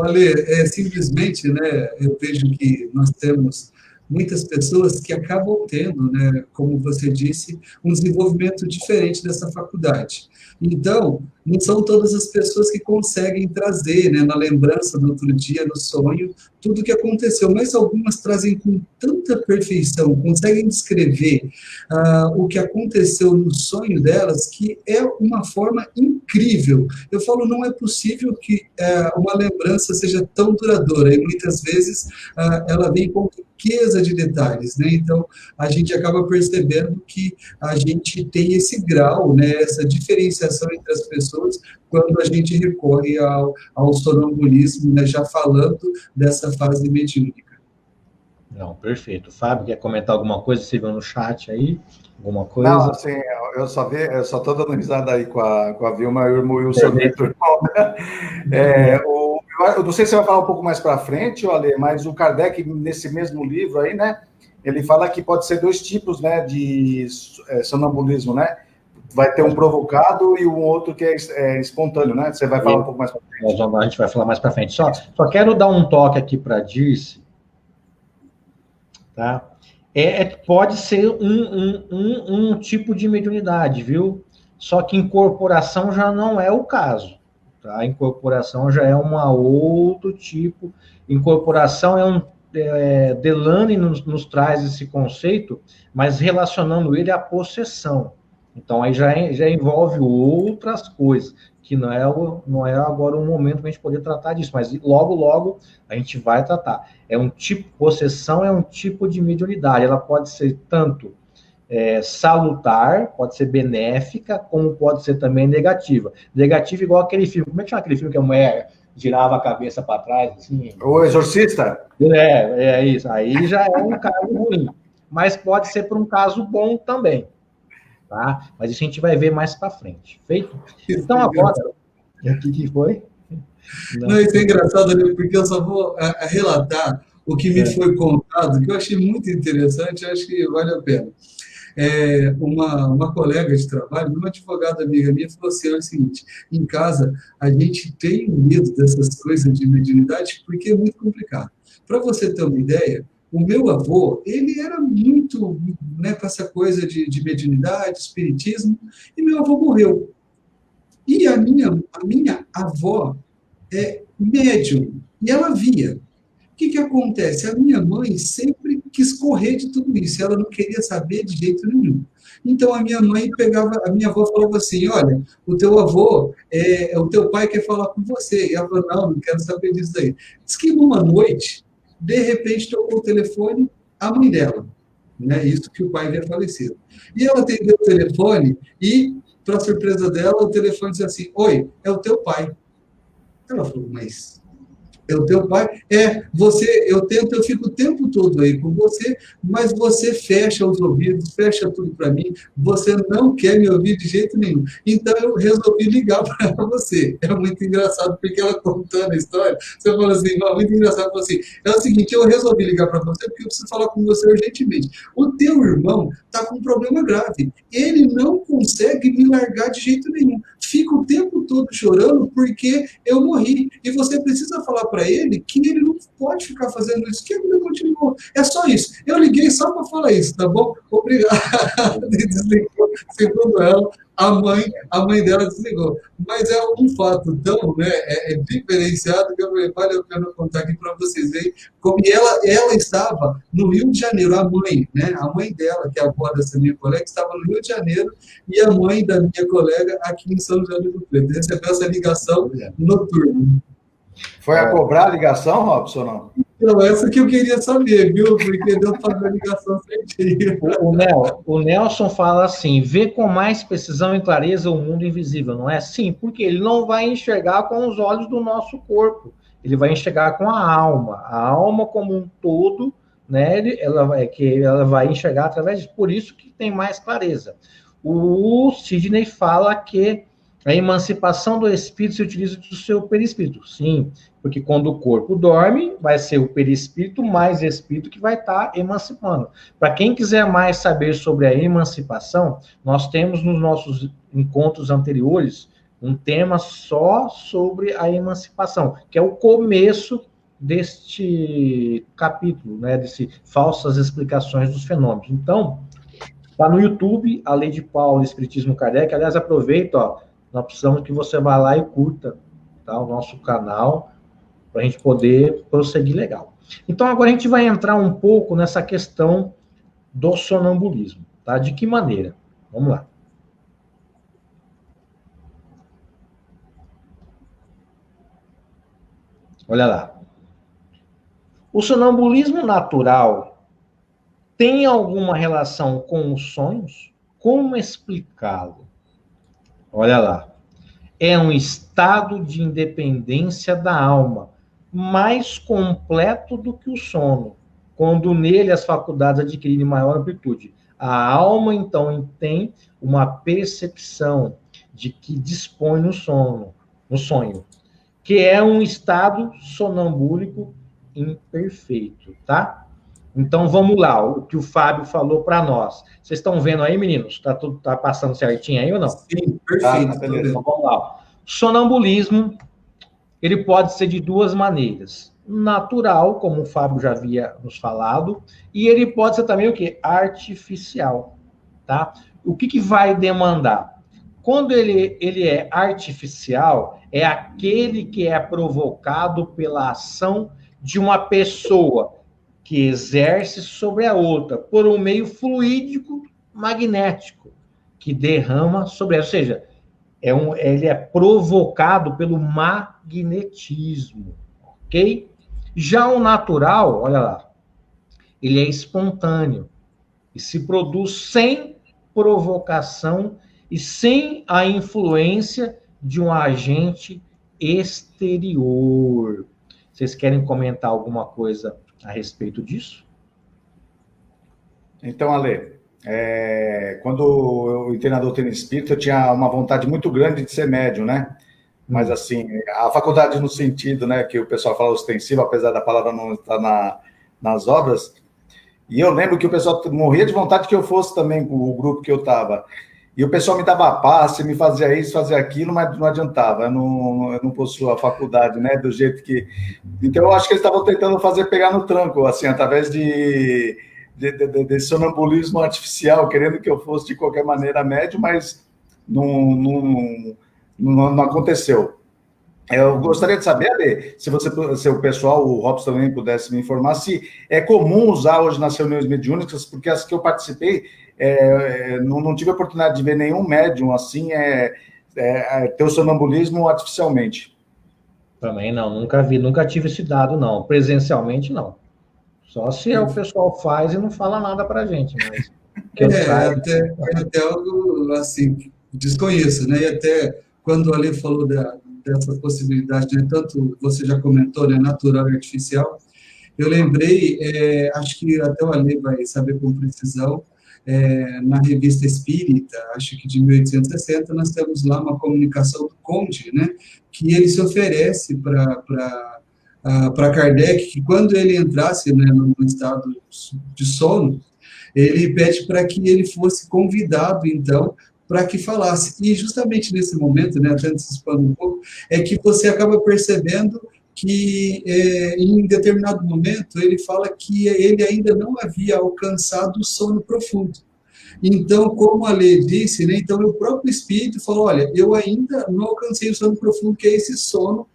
Ale, simplesmente, né, eu vejo que nós temos muitas pessoas que acabam tendo, né, como você disse, um desenvolvimento diferente dessa faculdade. Então, não são todas as pessoas que conseguem trazer, né, na lembrança do outro dia, no sonho, tudo o que aconteceu, mas algumas trazem com tanta perfeição, conseguem descrever o que aconteceu no sonho delas, que é uma forma incrível. Eu falo, não é possível que uma lembrança seja tão duradoura, e muitas vezes ela vem com riqueza de detalhes, né? Então, a gente acaba percebendo que a gente tem esse grau, né, essa diferenciação entre as pessoas quando a gente recorre ao sonambulismo, né, já falando dessa fase mediúnica. Não, perfeito. Fábio, quer comentar alguma coisa? Você viu no chat aí? Alguma Não, coisa? assim, eu só estou dando risada aí com a Vilma e o Wilson É, Neto, irmão, né? Eu não sei se você vai falar um pouco mais para frente, Ale, mas o Kardec, nesse mesmo livro aí, né, ele fala que pode ser dois tipos, né, de sonambulismo, né? Vai ter um provocado e um outro que é espontâneo, né? Você vai falar um pouco mais para frente. a gente vai falar mais para frente. Só quero dar um toque aqui para a Dirce, tá? Pode ser um tipo de mediunidade, viu? Só que incorporação já não é o caso, tá? Incorporação já é um outro tipo. Incorporação Delane nos traz esse conceito, mas relacionando ele à possessão. Então, aí já envolve outras coisas, que não é agora o momento para a gente poder tratar disso, mas logo, logo a gente vai tratar. Possessão é um tipo de mediunidade, ela pode ser tanto salutar, pode ser benéfica, como pode ser também negativa. Negativa igual aquele filme, como é que chama aquele filme que a mulher girava a cabeça para trás, assim? O Exorcista? É isso, aí já é um caso ruim, mas pode ser por um caso bom também, tá? Mas isso a gente vai ver mais para frente, feito? Então agora, o que foi? Não, Não. isso é engraçado, né? Porque eu só vou relatar o que me É. foi contado, que eu achei muito interessante, acho que vale a pena. Uma colega de trabalho, uma advogada amiga minha, falou assim: é o seguinte, em casa a gente tem medo dessas coisas de mediunidade porque é muito complicado. Para você ter uma ideia, o meu avô, ele era muito, né, com essa coisa de mediunidade, espiritismo, e meu avô morreu. E a minha avó é médium, e ela via. O que acontece? A minha mãe sempre quis correr de tudo isso, ela não queria saber de jeito nenhum. Então a minha mãe pegava, a minha avó falava assim: olha, o teu avô, o teu pai quer falar com você. E ela falou: não quero saber disso daí. Diz que numa noite, de repente tocou o telefone, a mãe dela, né? Isso que o pai havia falecido. E ela atendeu o telefone e, para surpresa dela, o telefone disse assim: oi, é o teu pai. Ela falou: mas é o teu pai? Eu fico o tempo todo aí com você, mas você fecha os ouvidos, fecha tudo para mim, você não quer me ouvir de jeito nenhum. Então eu resolvi ligar para você. É muito engraçado, porque ela contando a história, você fala assim, é muito engraçado, fala assim, é o seguinte, eu resolvi ligar para você porque eu preciso falar com você urgentemente. O teu irmão está com um problema grave. Ele não consegue me largar de jeito nenhum. Fica o tempo todo chorando porque eu morri. E você precisa falar para ele que ele não pode ficar fazendo isso, que ele continuou. É só isso. Eu liguei só para falar isso, tá bom? Obrigado. Desligou, segundo ela, a mãe dela desligou. Mas é um fato tão, né, diferenciado que eu falei, vale a pena contar aqui para vocês verem como ela estava no Rio de Janeiro, a mãe, né, a mãe dela, que é a avó dessa minha colega, estava no Rio de Janeiro e a mãe da minha colega aqui em São José do Preto. Recebeu essa ligação noturna. Foi a cobrar a ligação, Robson, ou não? Então, essa que eu queria saber, viu? Porque deu para fazer a ligação certinho. O Nelson fala assim: vê com mais precisão e clareza o mundo invisível, não é? Sim, porque ele não vai enxergar com os olhos do nosso corpo, ele vai enxergar com a alma como um todo, né? Ela vai enxergar através disso, por isso que tem mais clareza. O Sidney fala que a emancipação do espírito se utiliza do seu perispírito. Sim, porque quando o corpo dorme, vai ser o perispírito mais espírito que vai estar emancipando. Para quem quiser mais saber sobre a emancipação, nós temos nos nossos encontros anteriores um tema só sobre a emancipação, que é o começo deste capítulo, né, desse falsas explicações dos fenômenos. Então, está no YouTube, a Lei de Paulo, Espiritismo Kardec. Aliás, aproveita, ó, nós precisamos que você vá lá e curta, tá, o nosso canal, para a gente poder prosseguir legal. Então, agora a gente vai entrar um pouco nessa questão do sonambulismo, tá? De que maneira? Vamos lá. Olha lá. O sonambulismo natural tem alguma relação com os sonhos? Como explicá-lo? Olha lá. É um estado de independência da alma, mais completo do que o sono, quando nele as faculdades adquirem maior amplitude. A alma, então, tem uma percepção de que dispõe no sonho, que é um estado sonambúlico imperfeito, tá? Então, vamos lá, o que o Fábio falou para nós. Vocês estão vendo aí, meninos? Tá passando certinho aí ou não? Sim, perfeito. Beleza. Então, vamos lá. Sonambulismo, ele pode ser de duas maneiras. Natural, como o Fábio já havia nos falado, e ele pode ser também o quê? Artificial, tá? O que vai demandar? Quando ele é artificial, é aquele que é provocado pela ação de uma pessoa que exerce sobre a outra, por um meio fluídico magnético, que derrama sobre ela. Ou seja, ele é provocado pelo magnetismo, ok? Já o natural, olha lá, ele é espontâneo e se produz sem provocação e sem a influência de um agente exterior. Vocês querem comentar alguma coisa a respeito disso? Então, Ale, quando eu entrei na doutrina espírita, eu tinha uma vontade muito grande de ser médium, né? Mas, assim, a faculdade no sentido, né, que o pessoal fala ostensivo, apesar da palavra não estar nas obras, e eu lembro que o pessoal morria de vontade que eu fosse também com o grupo que eu estava. E o pessoal me dava passe, me fazia isso, fazia aquilo, mas não adiantava. Eu não possuo a faculdade, né, do jeito que... Então, eu acho que eles estavam tentando pegar no tranco, assim, através de sonambulismo artificial, querendo que eu fosse, de qualquer maneira, médio, mas não aconteceu. Eu gostaria de saber, Ale, se o pessoal, o Robson também pudesse me informar, se é comum usar hoje nas reuniões mediúnicas, porque as que eu participei, não tive a oportunidade de ver nenhum médium assim, ter o sonambulismo artificialmente. Também não, nunca tive esse dado, não. Presencialmente, não. Só se o pessoal faz e não fala nada pra gente, mas... até algo, assim, desconheço, né? E até quando o Ale falou dessa possibilidade, né, tanto você já comentou, né, natural e artificial, eu lembrei, acho que até o Ale vai saber com precisão, na Revista Espírita, acho que de 1860, nós temos lá uma comunicação do Conde, né, que ele se oferece para Kardec, que quando ele entrasse, né, no estado de sono, ele pede para que ele fosse convidado, então, para que falasse. E justamente nesse momento, né, até antecipando um pouco, é que você acaba percebendo que em determinado momento ele fala que ele ainda não havia alcançado o sono profundo. Então, como a lei disse, né, então o próprio espírito falou, olha, eu ainda não alcancei o sono profundo, que é esse sono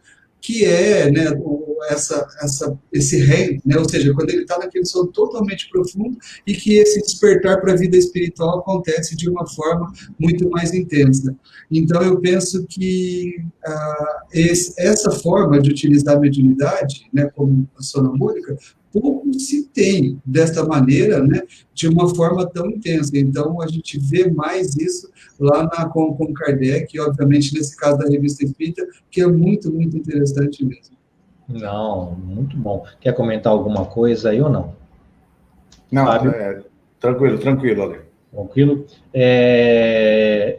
que né, esse REM, né, ou seja, quando ele está naquele sono totalmente profundo e que esse despertar para a vida espiritual acontece de uma forma muito mais intensa. Então, eu penso que essa forma de utilizar a mediunidade, né, como a sonambúlica, pouco se tem desta maneira, né, de uma forma tão intensa. Então, a gente vê mais isso lá com Kardec, e, obviamente, nesse caso da Revista Espírita, que é muito, muito interessante mesmo. Não, muito bom. Quer comentar alguma coisa aí ou não? Não, tranquilo, Ale. Tranquilo?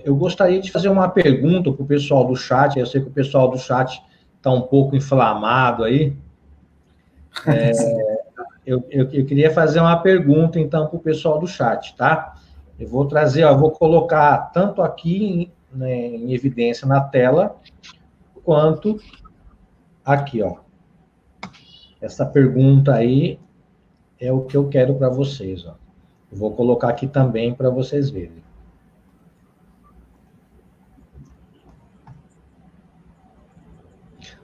Eu gostaria de fazer uma pergunta para o pessoal do chat. Eu sei que o pessoal do chat está um pouco inflamado aí. Eu queria fazer uma pergunta, então, para o pessoal do chat, tá? Eu vou trazer, vou colocar tanto aqui em evidência na tela, quanto aqui, ó. Essa pergunta aí é o que eu quero para vocês, ó. Eu vou colocar aqui também para vocês verem.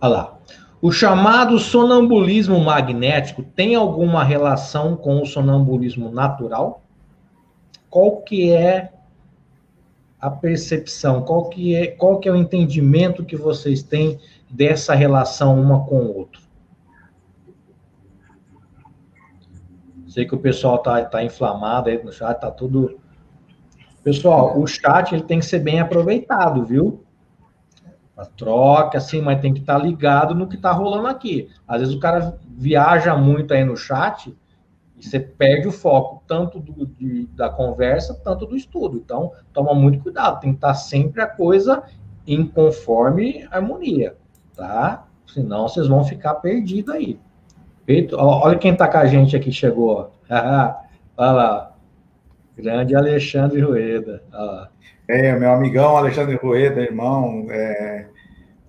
Olha lá. O chamado sonambulismo magnético tem alguma relação com o sonambulismo natural? Qual que é a percepção? Qual que é o entendimento que vocês têm dessa relação uma com o outro? Sei que o pessoal tá inflamado aí no chat, tá tudo... Pessoal, o chat ele tem que ser bem aproveitado, viu? A troca, assim, mas tem que estar ligado no que está rolando aqui. Às vezes o cara viaja muito aí no chat e você perde o foco, tanto da conversa, tanto do estudo. Então, toma muito cuidado, tem que estar sempre a coisa em conforme harmonia, tá? Senão vocês vão ficar perdidos aí. Olha quem está com a gente aqui, chegou. Olha lá, grande Alexandre Rueda. Meu amigão Alexandre Rueda, irmão,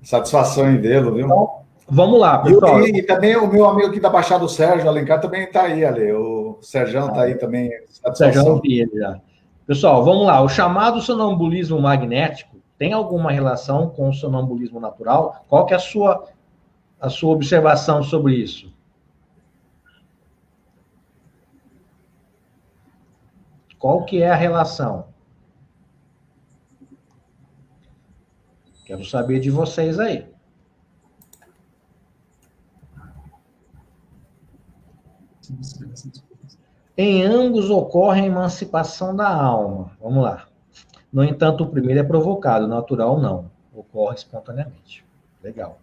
satisfação em vê-lo, viu? Então, vamos lá, pessoal. E também o meu amigo aqui da Baixada, o Sérgio Alencar, também está aí, Ale. O Sérgio está aí também. Satisfação. Já. Pessoal, vamos lá. O chamado sonambulismo magnético tem alguma relação com o sonambulismo natural? Qual que é a sua observação sobre isso? Qual que é a relação? Quero saber de vocês aí. Em ambos ocorre a emancipação da alma. Vamos lá. No entanto, o primeiro é provocado, o natural não. Ocorre espontaneamente. Legal.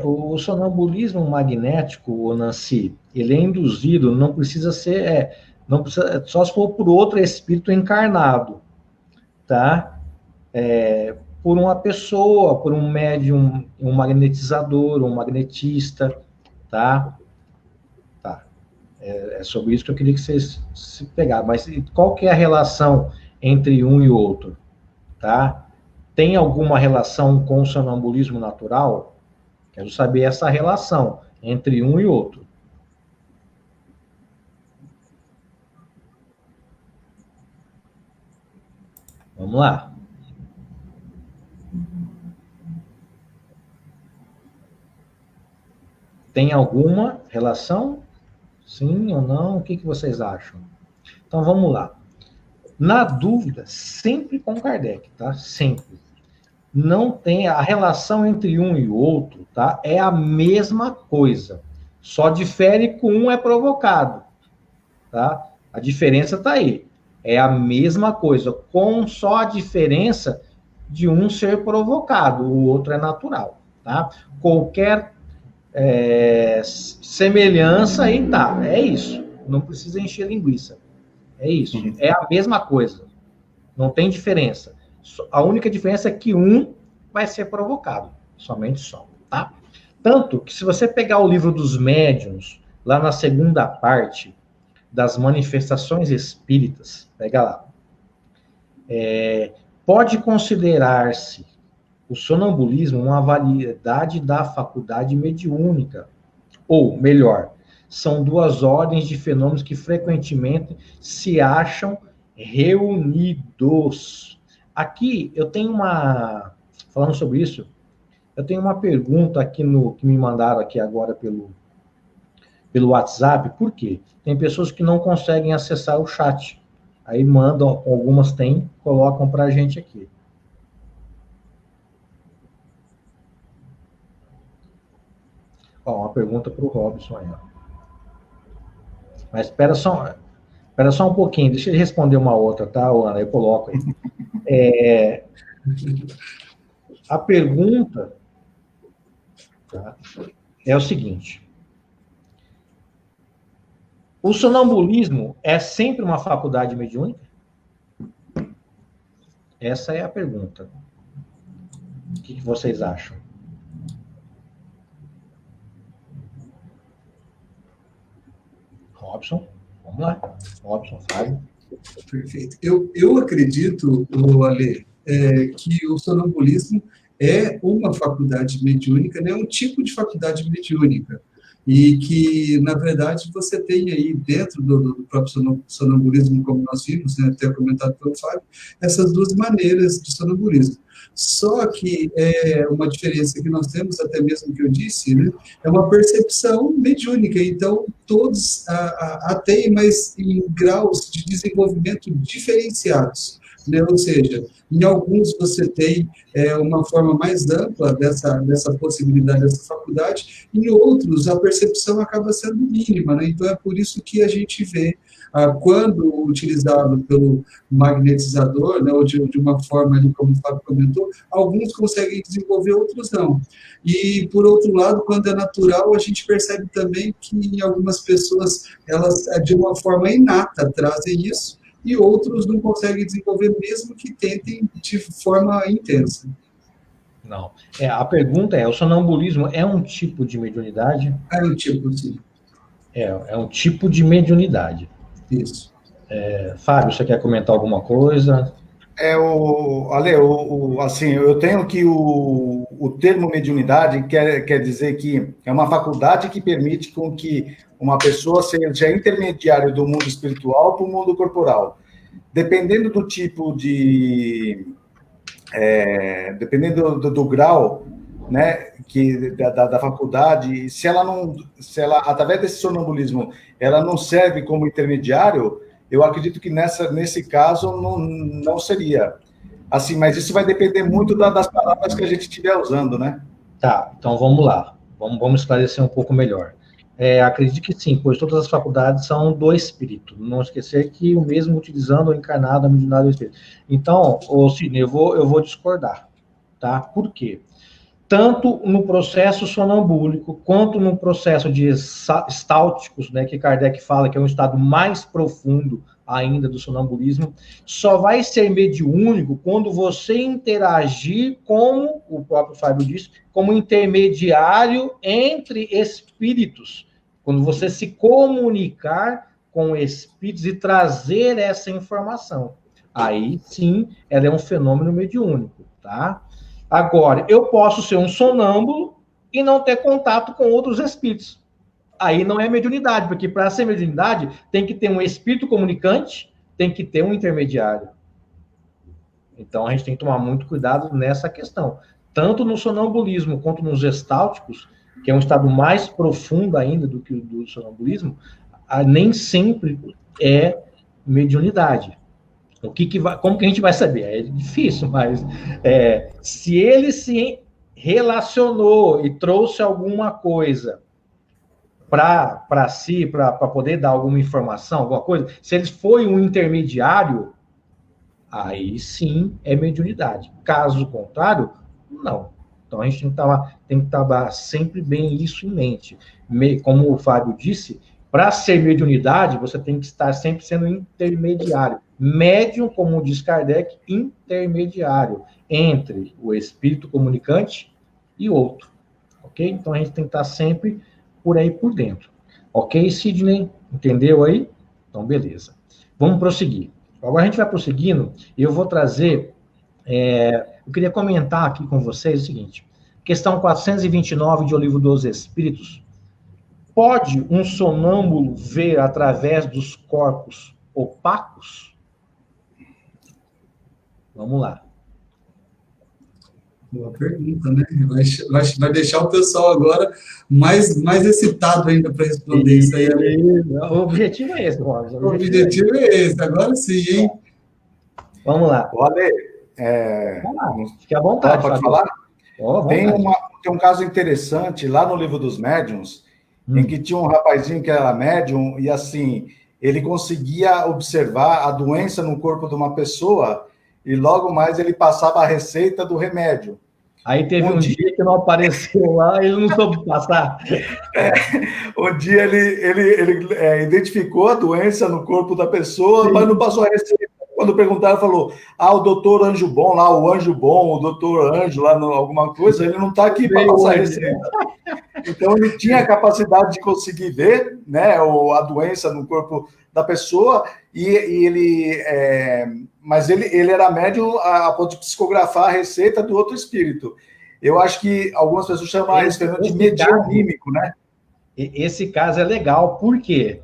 O sonambulismo magnético, Nancy, ele é induzido, não precisa ser, só se for por outro espírito encarnado, tá? Por uma pessoa, por um médium, um magnetizador, um magnetista, tá? É sobre isso que eu queria que vocês se pegassem. Mas qual que é a relação entre um e outro, tá? Tem alguma relação com o sonambulismo natural? Quero saber essa relação entre um e outro. Vamos lá. Tem alguma relação? Sim ou não? O que vocês acham? Então, vamos lá. Na dúvida, sempre com Kardec, tá? Sempre. Não tem a relação entre um e outro, tá? É a mesma coisa. Só difere que um é provocado, tá? A diferença está aí. É a mesma coisa, com só a diferença de um ser provocado, o outro é natural, tá? Qualquer semelhança aí tá, é isso. Não precisa encher linguiça. É isso. É a mesma coisa. Não tem diferença. A única diferença é que um vai ser provocado. Somente só, tá? Tanto que se você pegar o livro dos médiuns, lá na segunda parte das manifestações espíritas, pega lá. Pode considerar-se o sonambulismo uma variedade da faculdade mediúnica. Ou, melhor, são duas ordens de fenômenos que frequentemente se acham reunidos. Aqui, eu tenho falando sobre isso, eu tenho uma pergunta aqui que me mandaram aqui agora pelo WhatsApp. Por quê? Tem pessoas que não conseguem acessar o chat. Aí mandam, algumas têm, colocam para a gente aqui. Uma pergunta para o Robson aí. Mas espera só um pouquinho, deixa ele responder uma outra, tá, Ana? Eu coloco aí. A pergunta, tá, é o seguinte: o sonambulismo é sempre uma faculdade mediúnica? Essa é a pergunta. O que vocês acham? Robson, vamos lá. Robson, Fábio. Perfeito. Eu acredito, Ale, que o sonambulismo é uma faculdade mediúnica, né? Um tipo de faculdade mediúnica. e que, na verdade, você tem aí, dentro do próprio sonambulismo, como nós vimos, né, até comentado pelo Fábio, essas duas maneiras de sonambulismo. Só que uma diferença que nós temos, até mesmo que eu disse, né, é uma percepção mediúnica. Então, todos têm, mas em graus de desenvolvimento diferenciados, né? Ou seja, em alguns você tem uma forma mais ampla dessa possibilidade, dessa faculdade, em outros a percepção acaba sendo mínima, né? Então, é por isso que a gente vê, quando utilizado pelo magnetizador, né, ou de uma forma, ali, como o Fábio comentou, alguns conseguem desenvolver, outros não. E, por outro lado, quando é natural, a gente percebe também que em algumas pessoas, elas, de uma forma inata, trazem isso, e outros não conseguem desenvolver, mesmo que tentem de forma intensa. Não. A pergunta é, o sonambulismo é um tipo de mediunidade? É um tipo, sim. É um tipo de mediunidade. Isso. Fábio, você quer comentar alguma coisa? Ale, assim, eu tenho que o termo mediunidade quer dizer que é uma faculdade que permite com que uma pessoa seja intermediário do mundo espiritual para o mundo corporal. Dependendo do tipo de... dependendo do grau, né, da faculdade, se ela, através desse sonambulismo, ela não serve como intermediário, eu acredito que nesse caso não seria. Assim, mas isso vai depender muito das palavras que a gente estiver usando, né? Tá, então vamos lá. Vamos esclarecer um pouco melhor. Acredito que sim, pois todas as faculdades são do espírito. Não esquecer que o mesmo utilizando o encarnado, a mediunidade do espírito. Então, Sidney, eu vou discordar, tá? Por quê? Tanto no processo sonambúlico, quanto no processo de estálticos, né, que Kardec fala que é um estado mais profundo ainda do sonambulismo, só vai ser mediúnico quando você interagir, como o próprio Fábio disse, como intermediário entre espíritos, quando você se comunicar com espíritos e trazer essa informação. Aí, sim, ela é um fenômeno mediúnico, tá? Agora, eu posso ser um sonâmbulo e não ter contato com outros espíritos. Aí não é mediunidade, porque para ser mediunidade tem que ter um espírito comunicante, tem que ter um intermediário. Então a gente tem que tomar muito cuidado nessa questão. Tanto no sonambulismo quanto nos gestálticos, que é um estado mais profundo ainda do que o do sonambulismo, nem sempre é mediunidade. Como que a gente vai saber? É difícil, mas se ele se relacionou e trouxe alguma coisa para si, para poder dar alguma informação, alguma coisa, se ele foi um intermediário, aí sim é mediunidade. Caso contrário, não. Então a gente tem que estar sempre bem isso em mente. Como o Fábio disse, para ser mediunidade, você tem que estar sempre sendo intermediário. Médium, como diz Kardec, intermediário entre o espírito comunicante e outro. Ok? Então a gente tem que estar sempre por aí por dentro. Ok, Sidney? Entendeu aí? Então, beleza. Vamos prosseguir. Agora a gente vai prosseguindo e eu vou trazer... eu queria comentar aqui com vocês o seguinte. Questão 429 de O Livro dos Espíritos. Pode um sonâmbulo ver através dos corpos opacos? Vamos lá. Boa pergunta, né? Vai deixar o pessoal agora mais excitado ainda para responder isso aí. O objetivo é esse, Robson. O objetivo é esse, agora sim, hein? Vamos lá. Ale, vamos lá. Fique à vontade. Pode falar? Tem um caso interessante lá no Livro dos Médiuns, em que tinha um rapazinho que era médium e, assim, ele conseguia observar a doença no corpo de uma pessoa e logo mais ele passava a receita do remédio. Aí teve um dia que não apareceu lá e ele não soube passar. Um dia ele identificou a doença no corpo da pessoa, sim, mas não passou a receita. Quando perguntaram, falou, o doutor Anjo Bom, lá, o Anjo Bom, o doutor Anjo, lá, alguma coisa, ele não está aqui para passar a receita. Então, ele tinha a capacidade de conseguir ver, né, a doença no corpo da pessoa, mas ele era médium a ponto de psicografar a receita do outro espírito. Eu acho que algumas pessoas chamam esse fenômeno de medianímico, né? esse caso é legal, por quê?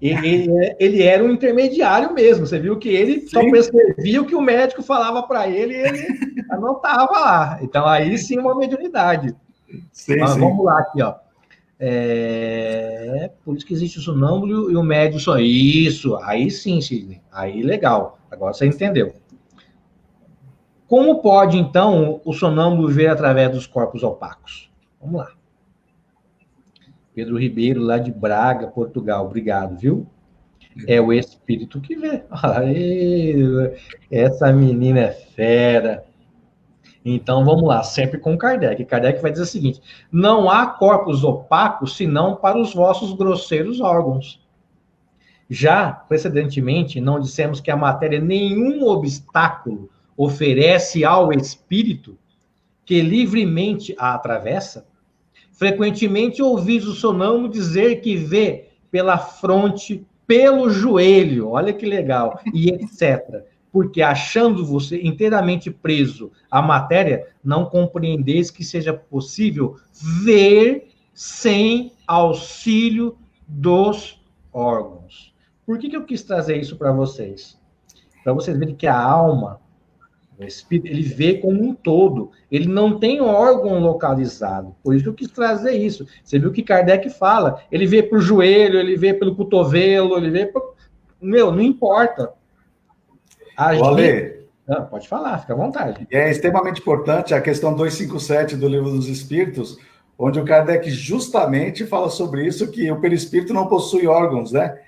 Ele era um intermediário mesmo. Você viu que ele só percebia o que o médico falava para ele e ele anotava lá. Então, aí sim, uma mediunidade. Mas vamos lá aqui, ó. Por isso que existe o sonâmbulo e o médium só. Isso, aí sim, Sidney. Aí legal. Agora você entendeu. Como pode, então, o sonâmbulo ver através dos corpos opacos? Vamos lá. Pedro Ribeiro, lá de Braga, Portugal. Obrigado, viu? É o espírito que vê. Essa menina é fera. Então, vamos lá, sempre com Kardec. Kardec vai dizer o seguinte: não há corpos opacos, senão para os vossos grosseiros órgãos. Já, precedentemente, não dissemos que a matéria nenhum obstáculo oferece ao espírito que livremente a atravessa? Frequentemente ouvis o sonâmbulo dizer que vê pela fronte, pelo joelho, olha que legal, e etc. Porque achando você inteiramente preso à matéria, não compreendeis que seja possível ver sem auxílio dos órgãos. Por que eu quis trazer isso para vocês? Para vocês verem que a alma, o espírito, ele vê como um todo. Ele não tem órgão localizado. Por isso que eu quis trazer isso. Você viu que Kardec fala. Ele vê por joelho, ele vê pelo cotovelo, ele vê por... não importa. Ale, pode falar, fica à vontade. É extremamente importante a questão 257 do Livro dos Espíritos, onde o Kardec justamente fala sobre isso, que o perispírito não possui órgãos, né?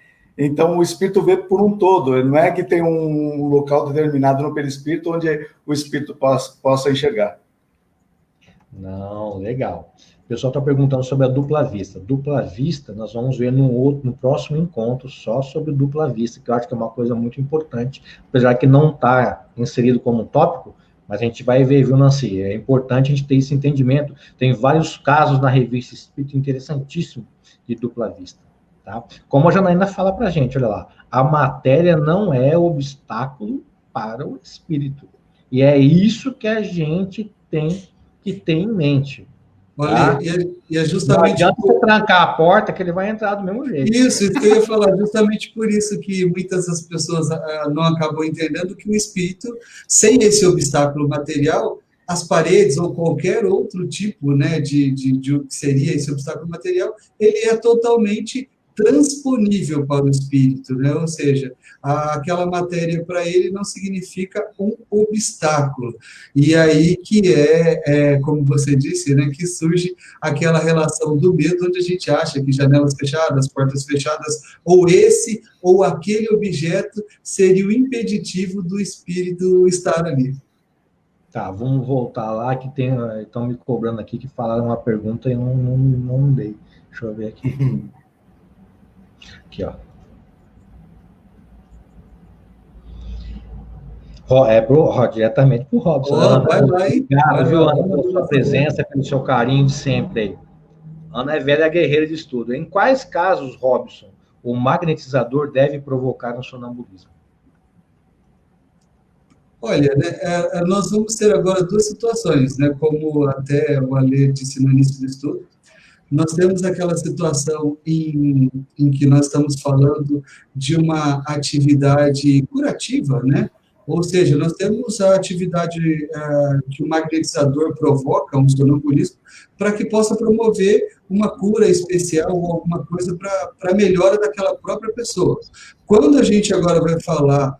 Então, o espírito vê por um todo. Não é que tem um local determinado no perispírito onde o espírito possa enxergar. Não, legal. O pessoal está perguntando sobre a dupla vista. Dupla vista, nós vamos ver no próximo encontro, só sobre dupla vista, que eu acho que é uma coisa muito importante, apesar que não está inserido como tópico, mas a gente vai ver, viu, Nancy? É importante a gente ter esse entendimento. Tem vários casos na revista Espírito interessantíssimo de dupla vista. Tá? Como a Janaína fala para a gente, olha lá, a matéria não é obstáculo para o espírito. E é isso que a gente tem que ter em mente. Olha, tá? e é justamente... Não adianta você trancar a porta que ele vai entrar do mesmo jeito. Isso que eu ia falar, justamente por isso que muitas das pessoas não acabam entendendo que o espírito, sem esse obstáculo material, as paredes ou qualquer outro tipo, né, de que seria esse obstáculo material, ele é totalmente transponível para o espírito, né? Ou seja, aquela matéria para ele não significa um obstáculo. E aí que como você disse, né, que surge aquela relação do medo, onde a gente acha que janelas fechadas, portas fechadas, ou esse ou aquele objeto seria o impeditivo do espírito estar ali. Tá, vamos voltar lá, que estão me cobrando aqui, que falaram uma pergunta e eu não dei. Deixa eu ver aqui. Aqui, ó. Diretamente pro Robson. Ana, vai lá, hein? Obrigado, viu, Ana, pela sua presença, pelo seu carinho de sempre aí. Ana é velha guerreira de estudo. Em quais casos, Robson, o magnetizador deve provocar um sonambulismo? Olha, né, nós vamos ter agora duas situações, né? Como até o Ale disse no início do estudo. Nós temos aquela situação em que nós estamos falando de uma atividade curativa, né? Ou seja, nós temos a atividade que o magnetizador provoca, um sonambulismo, para que possa promover uma cura especial ou alguma coisa para a melhora daquela própria pessoa. Quando a gente agora vai falar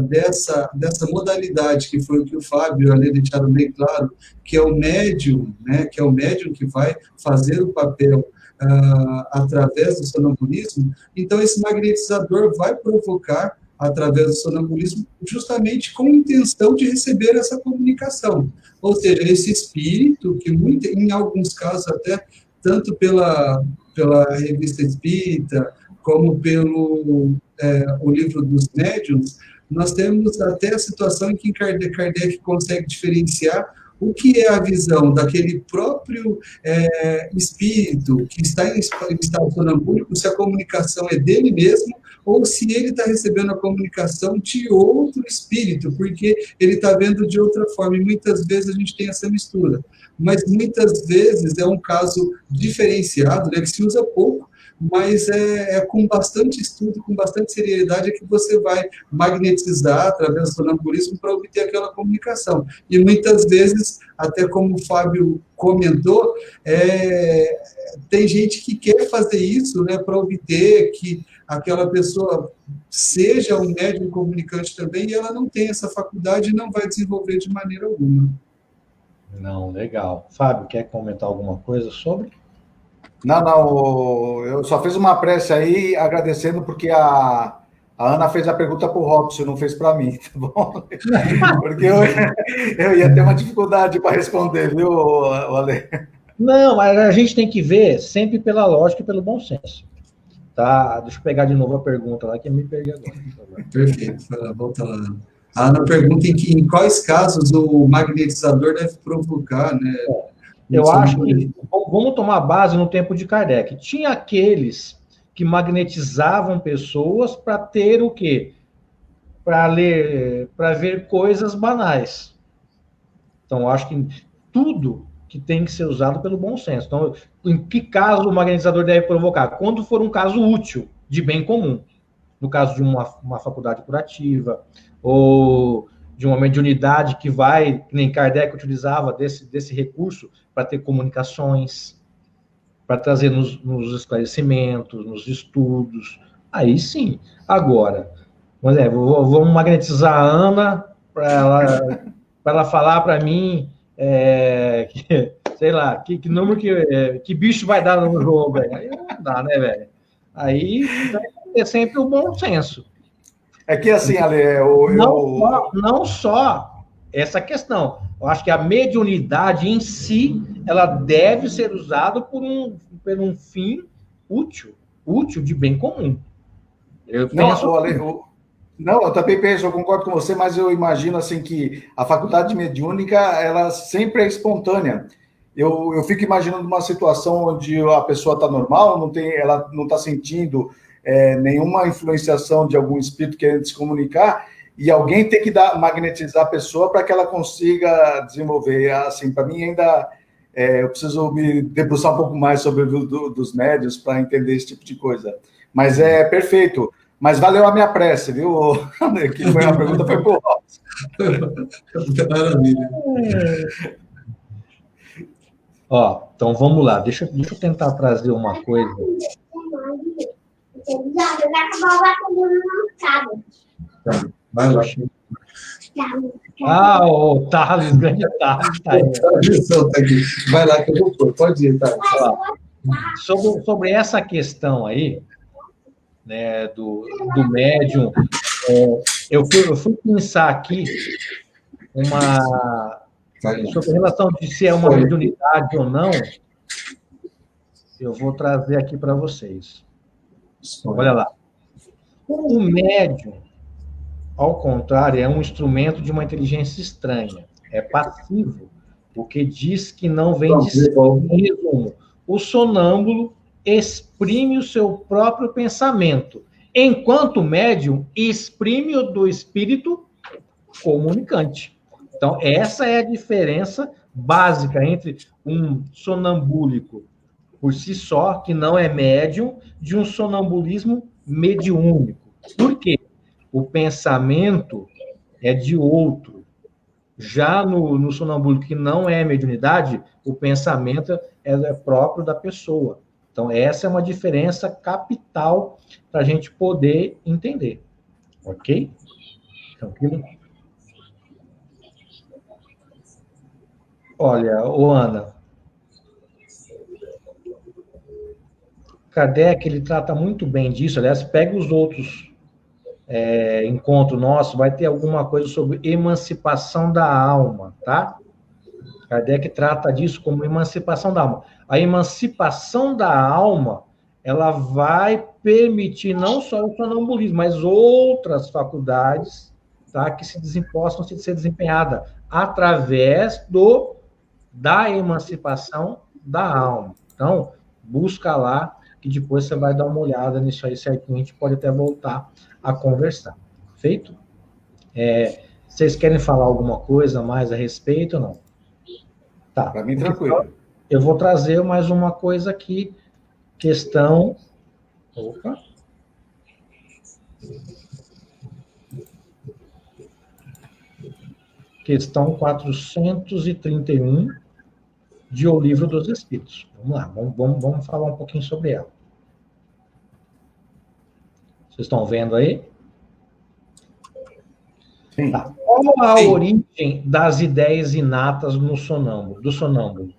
dessa modalidade, que foi o que o Fábio ali deixaram bem claro, que é o médium, né, que é o médium que vai fazer o papel através do sonambulismo, então esse magnetizador vai provocar, através do sonambulismo, justamente com a intenção de receber essa comunicação. Ou seja, esse espírito, que em alguns casos até, tanto pela revista Espírita, como pelo o livro dos médiuns, nós temos até a situação em que Kardec consegue diferenciar o que é a visão daquele próprio espírito que está em estado sonambúlico, se a comunicação é dele mesmo ou se ele está recebendo a comunicação de outro espírito, porque ele está vendo de outra forma, e muitas vezes a gente tem essa mistura. Mas muitas vezes é um caso diferenciado, né, que se usa pouco, mas é com bastante estudo, com bastante seriedade, é que você vai magnetizar através do sonambulismo para obter aquela comunicação. E muitas vezes, até como o Fábio comentou, tem gente que quer fazer isso, né, para obter que aquela pessoa seja um médium comunicante também, e ela não tem essa faculdade e não vai desenvolver de maneira alguma. Não, legal. Fábio, quer comentar alguma coisa sobre? Não, eu só fiz uma prece aí agradecendo porque a Ana fez a pergunta para o Robson, não fez para mim, tá bom? Porque eu ia ter uma dificuldade para responder, viu, Ale? Não, mas a gente tem que ver sempre pela lógica e pelo bom senso. Tá? Deixa eu pegar de novo a pergunta lá, que eu me perdi agora. Perfeito, volta lá. A Ana pergunta em quais casos o magnetizador deve provocar, né? Eu acho que, vamos tomar base no tempo de Kardec. Tinha aqueles que magnetizavam pessoas para ter o quê? Para ler, para ver coisas banais. Então, eu acho que tudo que tem que ser usado pelo bom senso. Então, em que caso o magnetizador deve provocar? Quando for um caso útil, de bem comum. No caso de uma faculdade curativa, ou de uma mediunidade que vai, que nem Kardec utilizava desse recurso para ter comunicações, para trazer nos esclarecimentos, nos estudos. Aí sim. Agora, vamos magnetizar a Ana para ela falar para mim, sei lá, que número que bicho vai dar no jogo. Aí não dá, né, velho? Aí é sempre o bom senso. É que assim, Ale, não só essa questão. Eu acho que a mediunidade em si, ela deve ser usada por um fim útil de bem comum. Eu também penso, eu concordo com você, mas eu imagino assim que a faculdade mediúnica, ela sempre é espontânea. Eu fico imaginando uma situação onde a pessoa está normal, ela não está sentindo nenhuma influenciação de algum espírito querendo se comunicar, e alguém tem que magnetizar a pessoa para que ela consiga desenvolver. Assim, para mim ainda eu preciso me debruçar um pouco mais sobre dos médios para entender esse tipo de coisa. Mas é perfeito. Mas valeu a minha prece, viu? Que foi uma pergunta, foi por Maravilha. Ó, então vamos lá. Deixa eu tentar trazer uma coisa. Vai lá. O Thales, grande Thales, tá aí. Vai lá que eu vou pôr. Pode ir, Thales. Sobre essa questão aí, né, do médium, eu fui pensar aqui sobre a relação de se é uma mediunidade ou não. Eu vou trazer aqui para vocês. Olha lá. O médium, ao contrário, é um instrumento de uma inteligência estranha. É passivo, o que diz que não vem de si. Em resumo, o sonâmbulo exprime o seu próprio pensamento, enquanto o médium exprime o do espírito comunicante. Então, essa é a diferença básica entre um sonambúlico por si só, que não é médium, de um sonambulismo mediúnico. Por quê? O pensamento é de outro. Já no sonambúlico, que não é mediunidade, o pensamento é próprio da pessoa. Então, essa é uma diferença capital para a gente poder entender. Ok? Tranquilo? Olha, Ana, Kardec, ele trata muito bem disso. Aliás, pega os outros encontros nossos, vai ter alguma coisa sobre emancipação da alma, tá? Kardec trata disso como emancipação da alma. A emancipação da alma, ela vai permitir não só o sonambulismo, mas outras faculdades, tá, que possam ser desempenhadas através da emancipação da alma. Então, busca lá, que depois você vai dar uma olhada nisso aí certinho, a gente pode até voltar a conversar. Feito? Vocês querem falar alguma coisa mais a respeito ou não? Tá. Para mim, tranquilo. Eu vou trazer mais uma coisa aqui, questão... Opa! Questão 431 de O Livro dos Espíritos. Vamos lá, vamos falar um pouquinho sobre ela. Vocês estão vendo aí? Sim. Tá. Qual a origem das ideias inatas do sonâmbulo?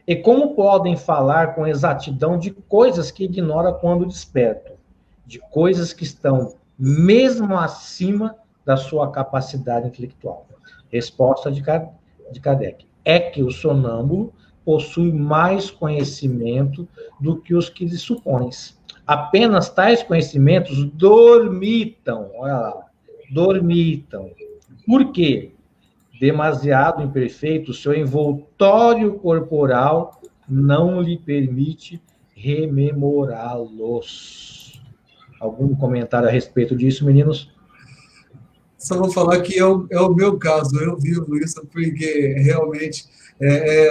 E como podem falar com exatidão de coisas que ignora quando despertam? De coisas que estão mesmo acima da sua capacidade intelectual? Resposta de Kardec. É que o sonâmbulo possui mais conhecimento do que os que lhe supões. Apenas tais conhecimentos dormitam. Olha lá. Dormitam. Por quê? Demasiado imperfeito, seu envoltório corporal não lhe permite rememorá-los. Algum comentário a respeito disso, meninos? Só vou falar que é o meu caso, eu vivo isso, porque realmente,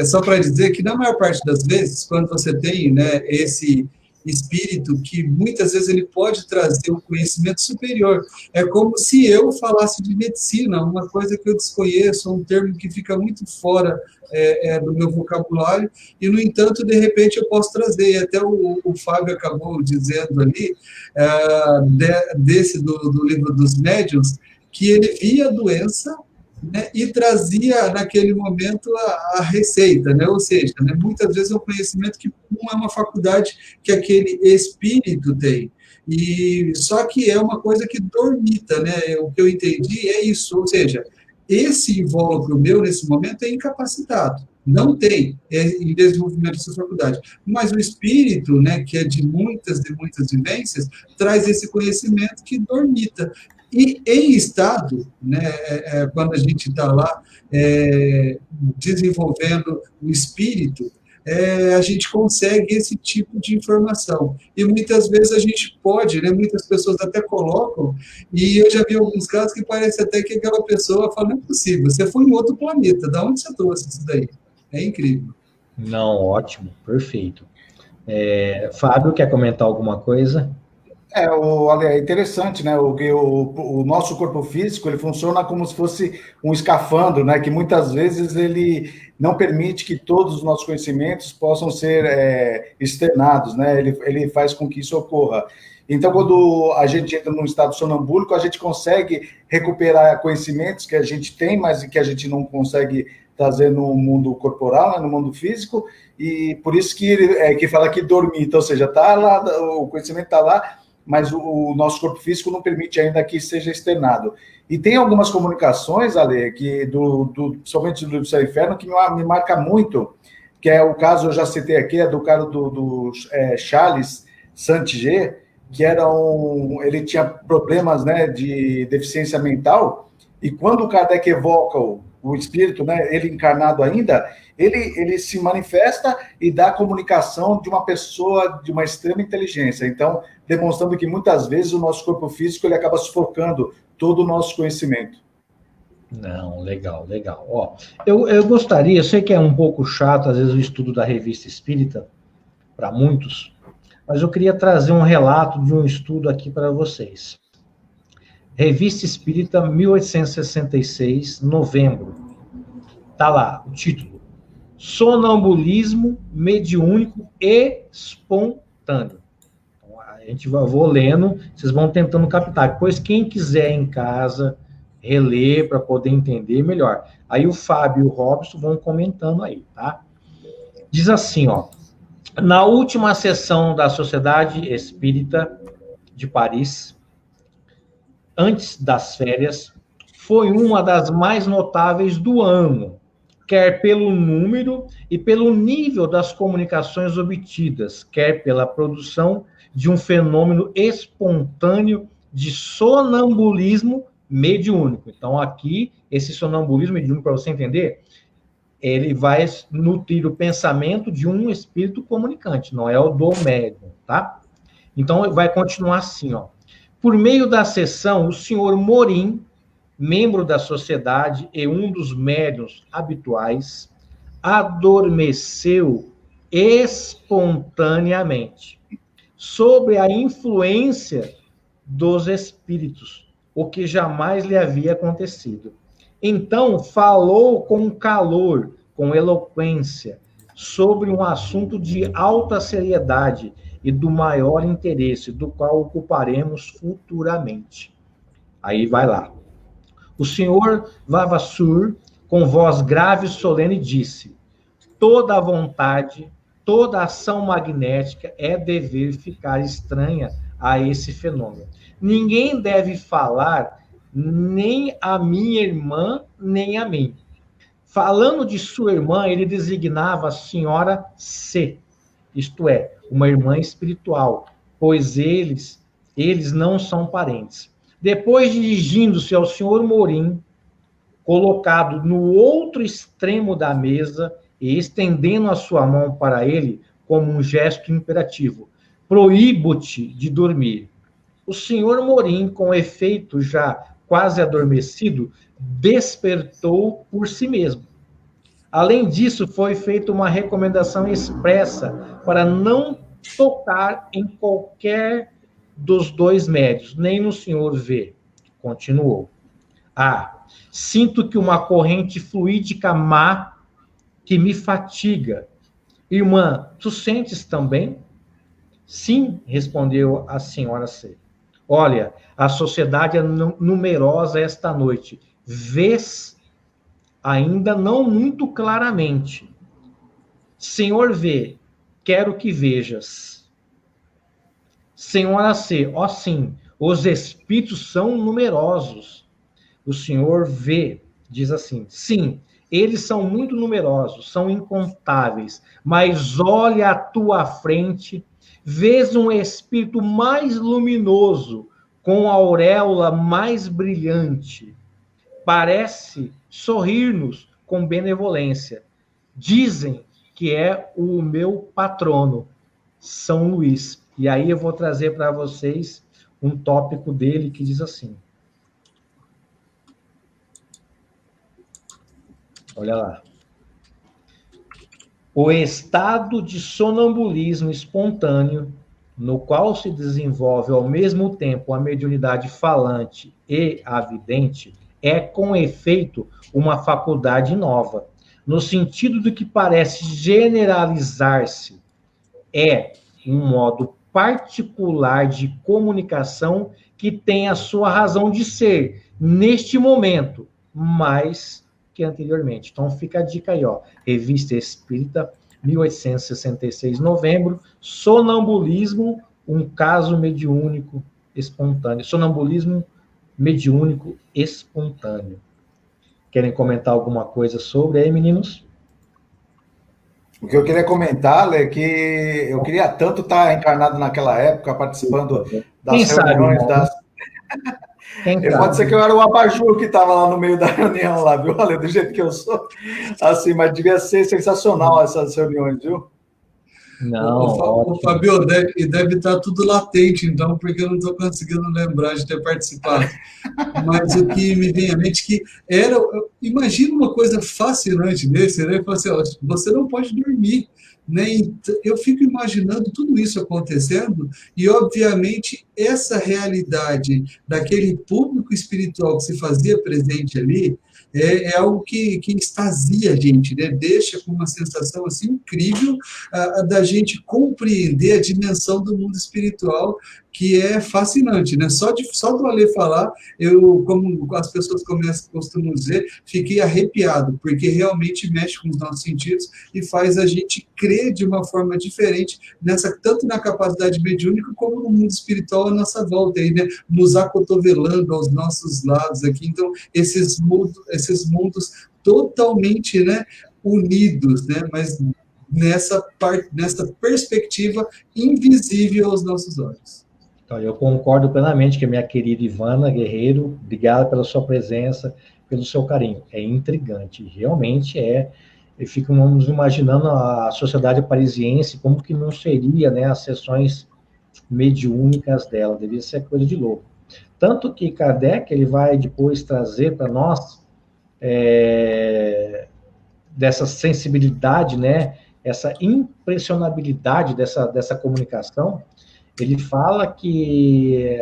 só para dizer que na maior parte das vezes, quando você tem, né, esse espírito que muitas vezes ele pode trazer um conhecimento superior, é como se eu falasse de medicina, uma coisa que eu desconheço, um termo que fica muito fora do meu vocabulário, e no entanto, de repente eu posso trazer, e até o Fábio acabou dizendo ali, do livro dos médiuns, que ele via a doença, né, e trazia naquele momento a receita, né? Ou seja, né, muitas vezes é um conhecimento que não é uma faculdade que aquele espírito tem. E só que é uma coisa que dormita, né? O que eu entendi é isso, ou seja, esse invólucro meu nesse momento é incapacitado. Não tem em desenvolvimento dessa faculdade. Mas o espírito, né, que é de muitas vivências, traz esse conhecimento que dormita. E em estado, né, quando a gente está lá desenvolvendo o espírito, a gente consegue esse tipo de informação. E muitas vezes a gente pode, né, muitas pessoas até colocam, e eu já vi alguns casos que parece até que aquela pessoa fala, não é possível, você foi em outro planeta, de onde você trouxe isso daí? É incrível. Não, ótimo, perfeito. Fábio, quer comentar alguma coisa? É interessante, né? O nosso corpo físico ele funciona como se fosse um escafandro, né? Que muitas vezes ele não permite que todos os nossos conhecimentos possam ser externados, né? Ele faz com que isso ocorra. Então, quando a gente entra num estado sonambúlico, a gente consegue recuperar conhecimentos que a gente tem, mas que a gente não consegue trazer no mundo corporal, né, no mundo físico, e por isso que fala que dormita, ou seja, tá lá, o conhecimento está lá, mas o nosso corpo físico não permite ainda que seja externado. E tem algumas comunicações, Ale, que somente do livro Céu e Inferno, que me marca muito, que é o caso, eu já citei aqui, é do cara do Charles Saint-G, que ele tinha problemas, né, de deficiência mental, e quando o Kardec evoca o espírito, né, ele encarnado ainda, ele se manifesta e dá a comunicação de uma pessoa de uma extrema inteligência. Então, demonstrando que muitas vezes o nosso corpo físico ele acaba sufocando todo o nosso conhecimento. Não, legal. Ó, eu gostaria, eu sei que é um pouco chato, às vezes, o estudo da Revista Espírita, para muitos, mas eu queria trazer um relato de um estudo aqui para vocês. Revista Espírita, 1866, novembro. Está lá, o título. Sonambulismo mediúnico espontâneo. Então, vou lendo, vocês vão tentando captar. Depois, quem quiser em casa, reler para poder entender melhor. Aí o Fábio e o Robson vão comentando aí, tá? Diz assim, ó. Na última sessão da Sociedade Espírita de Paris, antes das férias, foi uma das mais notáveis do ano, quer pelo número e pelo nível das comunicações obtidas, quer pela produção de um fenômeno espontâneo de sonambulismo mediúnico. Então, aqui, esse sonambulismo mediúnico, para você entender, ele vai nutrir o pensamento de um espírito comunicante, não é o do médium, tá? Então, vai continuar assim, ó. Por meio da sessão, o senhor Morim, membro da sociedade e um dos médiuns habituais, adormeceu espontaneamente, sob a influência dos espíritos, o que jamais lhe havia acontecido. Então, falou com calor, com eloquência, sobre um assunto de alta seriedade e do maior interesse, do qual ocuparemos futuramente. Aí vai lá. O senhor Vavassur, com voz grave e solene, disse: toda a vontade, toda ação magnética é dever ficar estranha a esse fenômeno. Ninguém deve falar, nem a minha irmã, nem a mim. Falando de sua irmã, ele designava a senhora C, isto é, uma irmã espiritual, pois eles não são parentes. Depois, dirigindo-se ao senhor Morim, colocado no outro extremo da mesa e estendendo a sua mão para ele como um gesto imperativo: proíbo-te de dormir. O senhor Morim, com efeito já quase adormecido, despertou por si mesmo. Além disso, foi feita uma recomendação expressa para não tocar em qualquer dos dois médios, nem no senhor V. Continuou. Sinto que uma corrente fluídica má que me fatiga. Irmã, tu sentes também? Sim, respondeu a senhora C. Olha, a sociedade é numerosa esta noite. Vês ainda não muito claramente. Senhor V, quero que vejas. Senhora C, sim, os espíritos são numerosos. O senhor V diz assim: sim, eles são muito numerosos, são incontáveis, mas olha à tua frente, vês um espírito mais luminoso, com a auréola mais brilhante. Parece sorrir-nos com benevolência. Dizem que é o meu patrono, São Luís. E aí eu vou trazer para vocês um tópico dele que diz assim. Olha lá. O estado de sonambulismo espontâneo, no qual se desenvolve ao mesmo tempo a mediunidade falante e a vidente, é, com efeito, uma faculdade nova, no sentido do que parece generalizar-se. É um modo particular de comunicação que tem a sua razão de ser, neste momento, mais que anteriormente. Então, fica a dica aí, ó. Revista Espírita, 1866, novembro, sonambulismo, um caso mediúnico espontâneo. Sonambulismo mediúnico espontâneo. Querem comentar alguma coisa sobre aí, meninos? O que eu queria comentar é que eu queria tanto estar encarnado naquela época, participando das reuniões das... Pode ser que eu era o abajur que estava lá no meio da reunião, lá, viu? Olha, do jeito que eu sou, assim, mas devia ser sensacional essas reuniões, viu? Não, o Fabio, deve estar tudo latente, então, porque eu não estou conseguindo lembrar de ter participado. Mas o que me vem à mente é que era... Imagina uma coisa fascinante desse, né? Assim, ó, você não pode dormir, né? Eu fico imaginando tudo isso acontecendo e, obviamente, essa realidade daquele público espiritual que se fazia presente ali é algo que extasia a gente, né? Deixa com uma sensação assim incrível da gente compreender a dimensão do mundo espiritual, que é fascinante, né? Só do Alê falar, eu, como as pessoas costumam dizer, fiquei arrepiado, porque realmente mexe com os nossos sentidos e faz a gente crer de uma forma diferente, tanto na capacidade mediúnica como no mundo espiritual à nossa volta, aí, né? Nos acotovelando aos nossos lados aqui. Então, esses mundos totalmente, né, unidos, né? Mas nessa perspectiva invisível aos nossos olhos. Então, eu concordo plenamente que a minha querida Ivana Guerreiro, obrigada pela sua presença, pelo seu carinho. É intrigante, realmente é. e ficamos imaginando a sociedade parisiense, como que não seria, né, as sessões mediúnicas dela, devia ser coisa de louco. Tanto que Kardec, ele vai depois trazer para nós dessa sensibilidade, né, essa impressionabilidade dessa comunicação. Ele fala que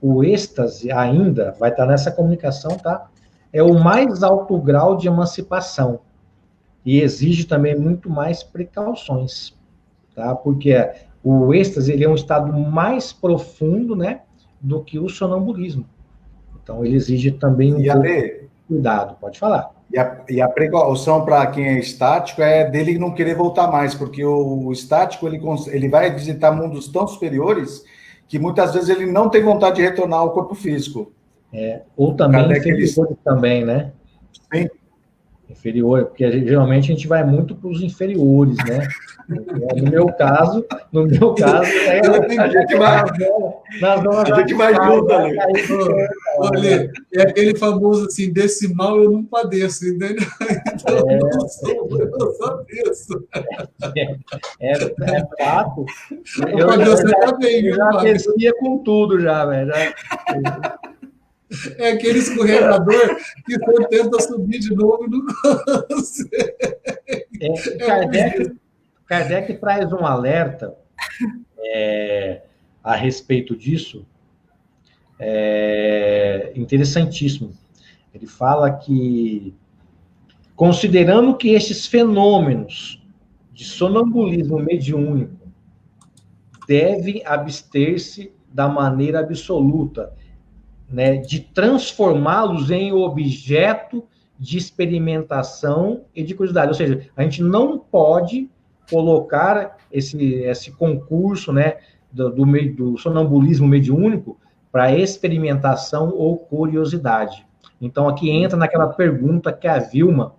o êxtase ainda vai estar nessa comunicação, tá? É o mais alto grau de emancipação e exige também muito mais precauções, tá? Porque o êxtase, ele é um estado mais profundo, né, do que o sonambulismo. Então, ele exige também um pouco de cuidado. Pode falar. E a precaução para quem é estático é dele não querer voltar mais, porque o estático, ele vai visitar mundos tão superiores que muitas vezes ele não tem vontade de retornar ao corpo físico. Ou também inferiores também, né? Sim. Inferior, porque geralmente a gente vai muito para os inferiores, né? No meu caso, a gente vai junto ali. Olha, é aquele famoso assim, desse mal eu não padeço, entendeu? Então, eu só desço. É fato. Eu já descia com tudo já, velho. É aquele escorregador que você tenta subir de novo e não consegue. Kardec traz um alerta a respeito disso, interessantíssimo. Ele fala que, considerando que estes fenômenos de sonambulismo mediúnico devem abster-se da maneira absoluta, né, de transformá-los em objeto de experimentação e de curiosidade. Ou seja, a gente não pode colocar esse concurso, né, do sonambulismo mediúnico para experimentação ou curiosidade. Então, aqui entra naquela pergunta que a Vilma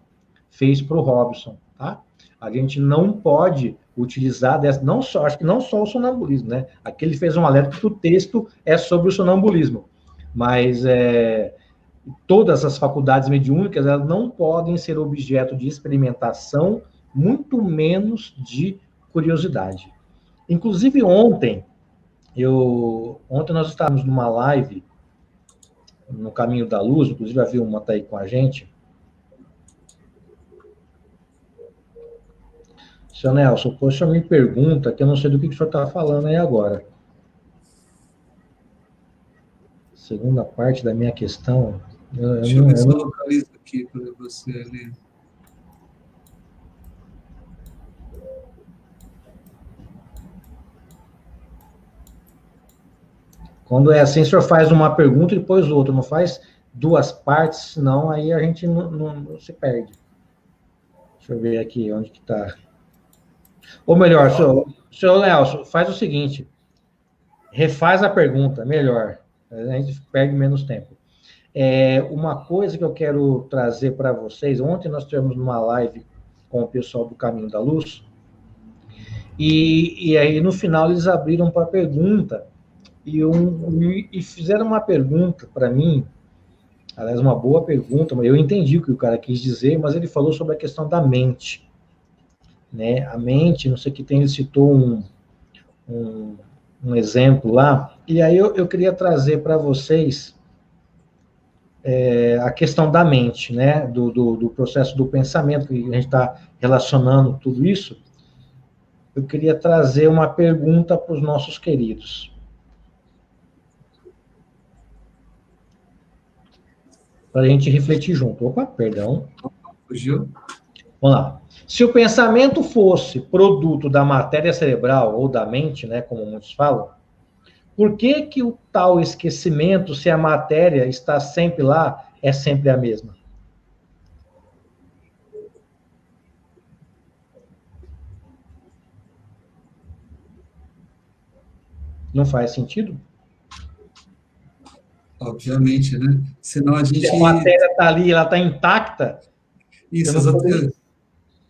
fez para o Robson, tá? A gente não pode utilizar acho que não só o sonambulismo, né? Aqui ele fez um alerta que o texto é sobre o sonambulismo, mas todas as faculdades mediúnicas, elas não podem ser objeto de experimentação, muito menos de curiosidade. Inclusive, ontem nós estávamos numa live no Caminho da Luz, inclusive a Vilma está aí com a gente. Seu Nelson, o senhor me pergunta, que eu não sei do que o senhor está falando aí agora. Segunda parte da minha questão. Deixa eu ver se eu localizo aqui para você ali. Quando é assim, o senhor faz uma pergunta e depois outra, não faz duas partes, senão aí a gente não se perde. Deixa eu ver aqui onde que está. Ou melhor, senhor Nelson, faz o seguinte, refaz a pergunta, melhor, a gente perde menos tempo. Uma coisa que eu quero trazer para vocês, ontem nós tivemos uma live com o pessoal do Caminho da Luz, e aí no final eles abriram para pergunta, e fizeram uma pergunta para mim, aliás, uma boa pergunta, mas eu entendi o que o cara quis dizer, mas ele falou sobre a questão da mente, né? A mente, não sei o que tem, ele citou um exemplo lá, e aí eu queria trazer para vocês a questão da mente, né? Do processo do pensamento, que a gente está relacionando tudo isso. Eu queria trazer uma pergunta para os nossos queridos. Para a gente refletir junto. Opa, perdão. Fugiu? Vamos lá. Se o pensamento fosse produto da matéria cerebral ou da mente, né, como muitos falam, por que o tal esquecimento, se a matéria está sempre lá, é sempre a mesma? Não faz sentido? Obviamente, né? Senão a gente... Se a matéria está ali, ela está intacta... Isso,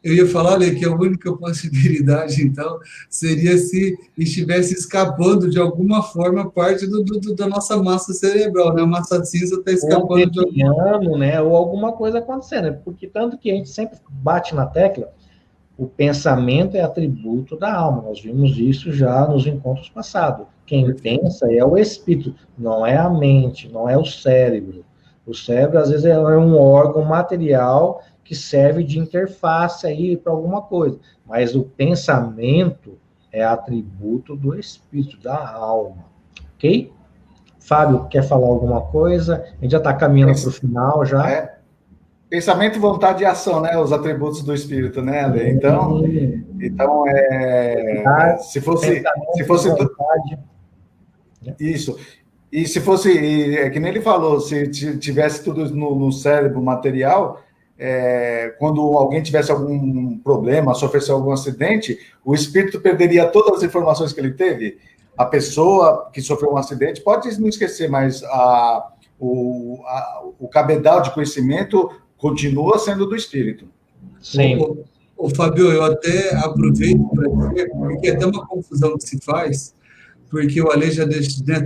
Eu ia falar, Ale, que a única possibilidade, então, seria se estivesse escapando de alguma forma parte da nossa massa cerebral, né? A massa cinza está Ou escapando de alguma desviando, né? Ou alguma coisa acontecendo, né? Porque tanto que a gente sempre bate na tecla, o pensamento é atributo da alma. Nós vimos isso já nos encontros passados. Quem pensa é o espírito, não é a mente, não é o cérebro. O cérebro, às vezes, é um órgão material que serve de interface aí para alguma coisa. Mas o pensamento é atributo do espírito, da alma. Ok? Fábio, quer falar alguma coisa? A gente já está caminhando para o final já. Pensamento, vontade e ação, né? Os atributos do espírito, né, Ale? Então, se fosse vontade. Isso. E se fosse, é que nem ele falou, se tivesse tudo no cérebro material, quando alguém tivesse algum problema, sofresse algum acidente, o espírito perderia todas as informações que ele teve. A pessoa que sofreu um acidente pode não esquecer, mas o cabedal de conhecimento continua sendo do espírito. Sim. O Fábio, eu até aproveito para dizer, porque é até uma confusão que se faz, porque o Ale já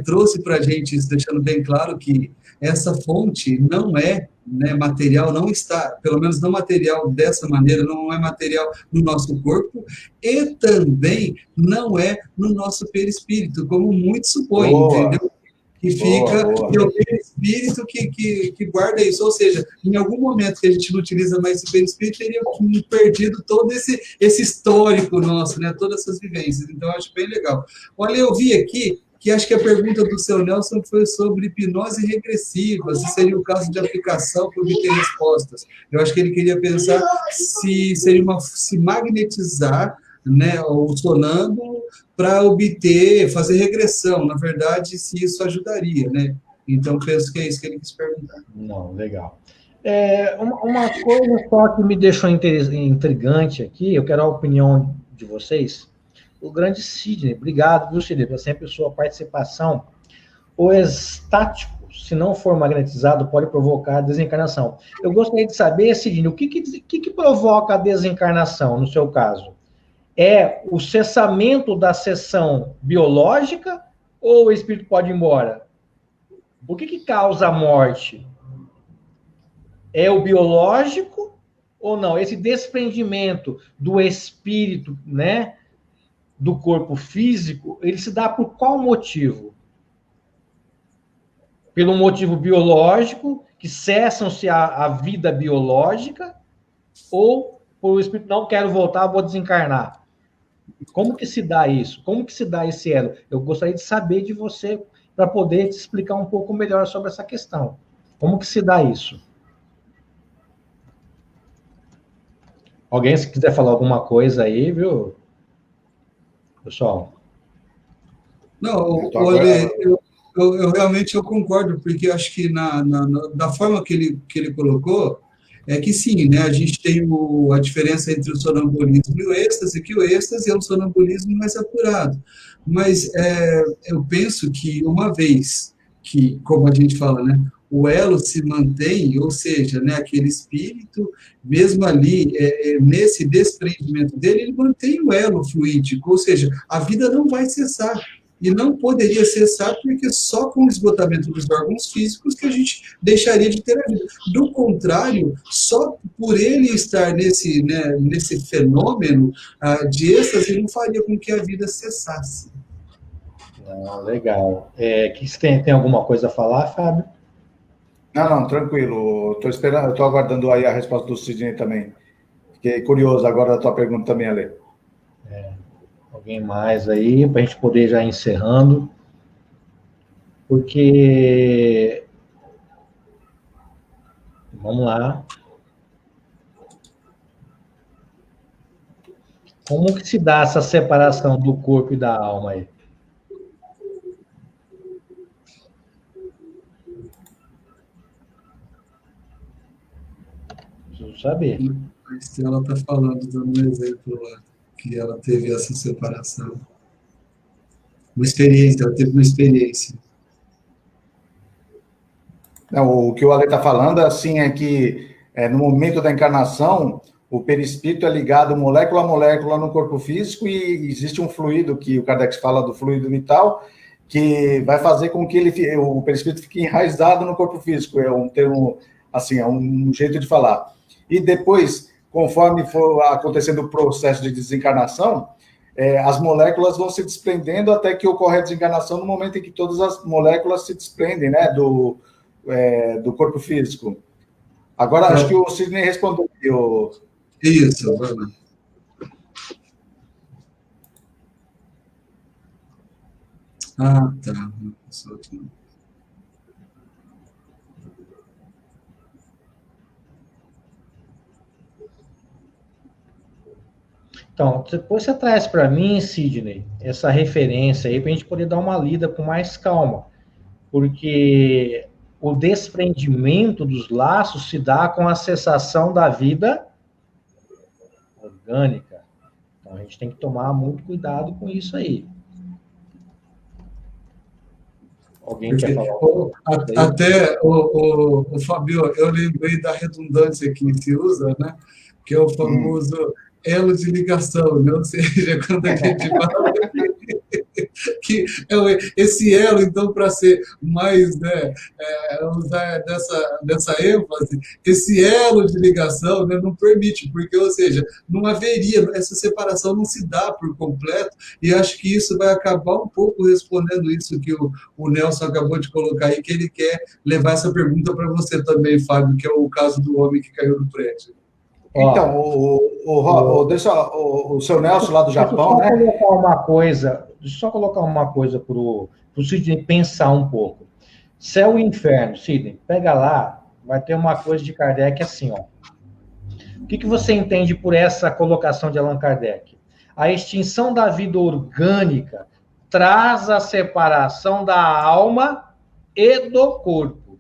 trouxe para a gente isso, deixando bem claro que essa fonte não é, né, material, não está, pelo menos não material dessa maneira, não é material no nosso corpo, e também não é no nosso perispírito, como muitos supõem, entendeu? Que fica, que é o perispírito que guarda isso. Ou seja, em algum momento que a gente não utiliza mais esse perispírito, teria perdido todo esse histórico nosso, né? Todas essas vivências. Então, eu acho bem legal. Olha, eu vi aqui que acho que a pergunta do seu Nelson foi sobre hipnose regressiva, se seria o caso de aplicação para obter respostas. Eu acho que ele queria pensar se seria se magnetizar, né, o sonâmbulo para fazer regressão, na verdade, se isso ajudaria, né? Então, penso que é isso que ele quis perguntar. Não, legal. Uma coisa só que me deixou intrigante aqui, eu quero a opinião de vocês. O grande Sidney, obrigado, viu, Sidney, por sempre sua participação. O estático, se não for magnetizado, pode provocar desencarnação. Eu gostaria de saber, Sidney, o que provoca a desencarnação, no seu caso? É o cessamento da sessão biológica ou o espírito pode ir embora? O que causa a morte? É o biológico ou não? Esse desprendimento do espírito, né, do corpo físico, ele se dá por qual motivo? Pelo motivo biológico, que cessam-se a vida biológica, ou por o espírito, não quero voltar, vou desencarnar? Como que se dá isso? Como que se dá esse elo? Eu gostaria de saber de você para poder te explicar um pouco melhor sobre essa questão. Como que se dá isso? Alguém, se quiser falar alguma coisa aí, viu, pessoal? Não, olha, eu realmente concordo, porque acho que da forma que ele colocou, é que sim, né, a gente tem a diferença entre o sonambulismo e o êxtase, que o êxtase é um sonambulismo mais apurado. Mas eu penso que uma vez que, como a gente fala, né, o elo se mantém, ou seja, né, aquele espírito, mesmo ali, nesse desprendimento dele, ele mantém o elo fluídico, ou seja, a vida não vai cessar. E não poderia cessar porque só com o esgotamento dos órgãos físicos que a gente deixaria de ter a vida. Do contrário, só por ele estar nesse fenômeno de êxtase, não faria com que a vida cessasse. Legal. Que tem alguma coisa a falar, Fábio? Não, tranquilo. Estou esperando, estou aguardando aí a resposta do Sidney também. Fiquei curioso agora da tua pergunta também, Ale. Alguém mais aí, para a gente poder já ir encerrando. Porque... Vamos lá. Como que se dá essa separação do corpo e da alma aí? Preciso saber. A Estela está falando, dando um exemplo lá, que ela teve essa separação. Ela teve uma experiência. Não, o que o Ale está falando, assim, é que no momento da encarnação, o perispírito é ligado molécula a molécula no corpo físico e existe um fluido, que o Kardec fala do fluido vital, que vai fazer com que o perispírito fique enraizado no corpo físico. É um termo, assim, é um jeito de falar. E depois, conforme for acontecendo o processo de desencarnação, as moléculas vão se desprendendo até que ocorre a desencarnação no momento em que todas as moléculas se desprendem, né, do corpo físico. Agora, acho que o Sidney respondeu. Isso, vai lá. Ah, tá. Então, depois você traz para mim, Sidney, essa referência aí, para a gente poder dar uma lida com mais calma. Porque o desprendimento dos laços se dá com a cessação da vida orgânica. Então, a gente tem que tomar muito cuidado com isso aí. Alguém quer falar? Até, o Fabio, eu lembrei da redundância que se usa, né? Que é o famoso elo de ligação, né? Ou seja, quando a gente fala que esse elo, então, para ser mais, né, usar dessa ênfase, esse elo de ligação, né, não permite, porque, ou seja, não haveria, essa separação não se dá por completo, e acho que isso vai acabar um pouco respondendo isso que o Nelson acabou de colocar aí, que ele quer levar essa pergunta para você também, Fábio, que é o caso do homem que caiu do prédio. Então, o seu Nelson lá do Japão, né? Deixa eu só colocar uma coisa para o Sidney pensar um pouco. Céu e inferno, Sidney, pega lá, vai ter uma coisa de Kardec assim, ó. O que você entende por essa colocação de Allan Kardec? A extinção da vida orgânica traz a separação da alma e do corpo,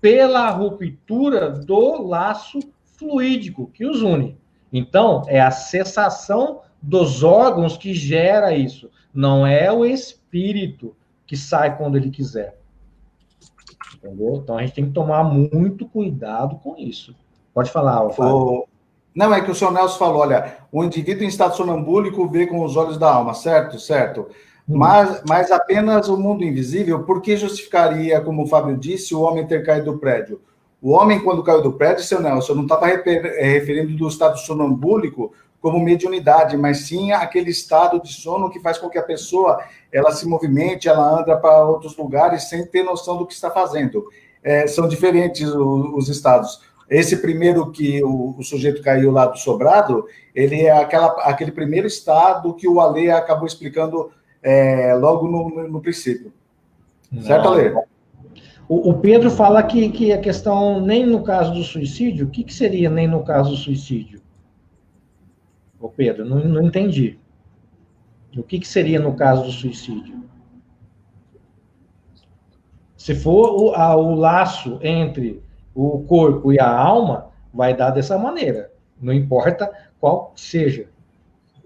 pela ruptura do laço fluídico que os une. Então, é a cessação dos órgãos que gera isso. Não é o espírito que sai quando ele quiser. Entendeu? Então, a gente tem que tomar muito cuidado com isso. Pode falar, Fábio. Não, é que o senhor Nelson falou, olha, o indivíduo em estado sonambúlico vê com os olhos da alma, certo? Certo. Mas apenas o mundo invisível, por que justificaria, como o Fábio disse, o homem ter caído do prédio? O homem, quando caiu do prédio, seu Nelson, não estava referindo do estado sonambúlico como mediunidade, mas sim aquele estado de sono que faz com que a pessoa ela se movimente, ela anda para outros lugares sem ter noção do que está fazendo. São diferentes os estados. Esse primeiro que o sujeito caiu lá do sobrado, ele é aquele primeiro estado que o Alê acabou explicando logo no princípio. Não. Certo, Alê? O Pedro fala que a questão, nem no caso do suicídio, o que seria nem no caso do suicídio? Ô Pedro, não entendi. O que seria no caso do suicídio? Se for o laço entre o corpo e a alma, vai dar dessa maneira. Não importa qual seja.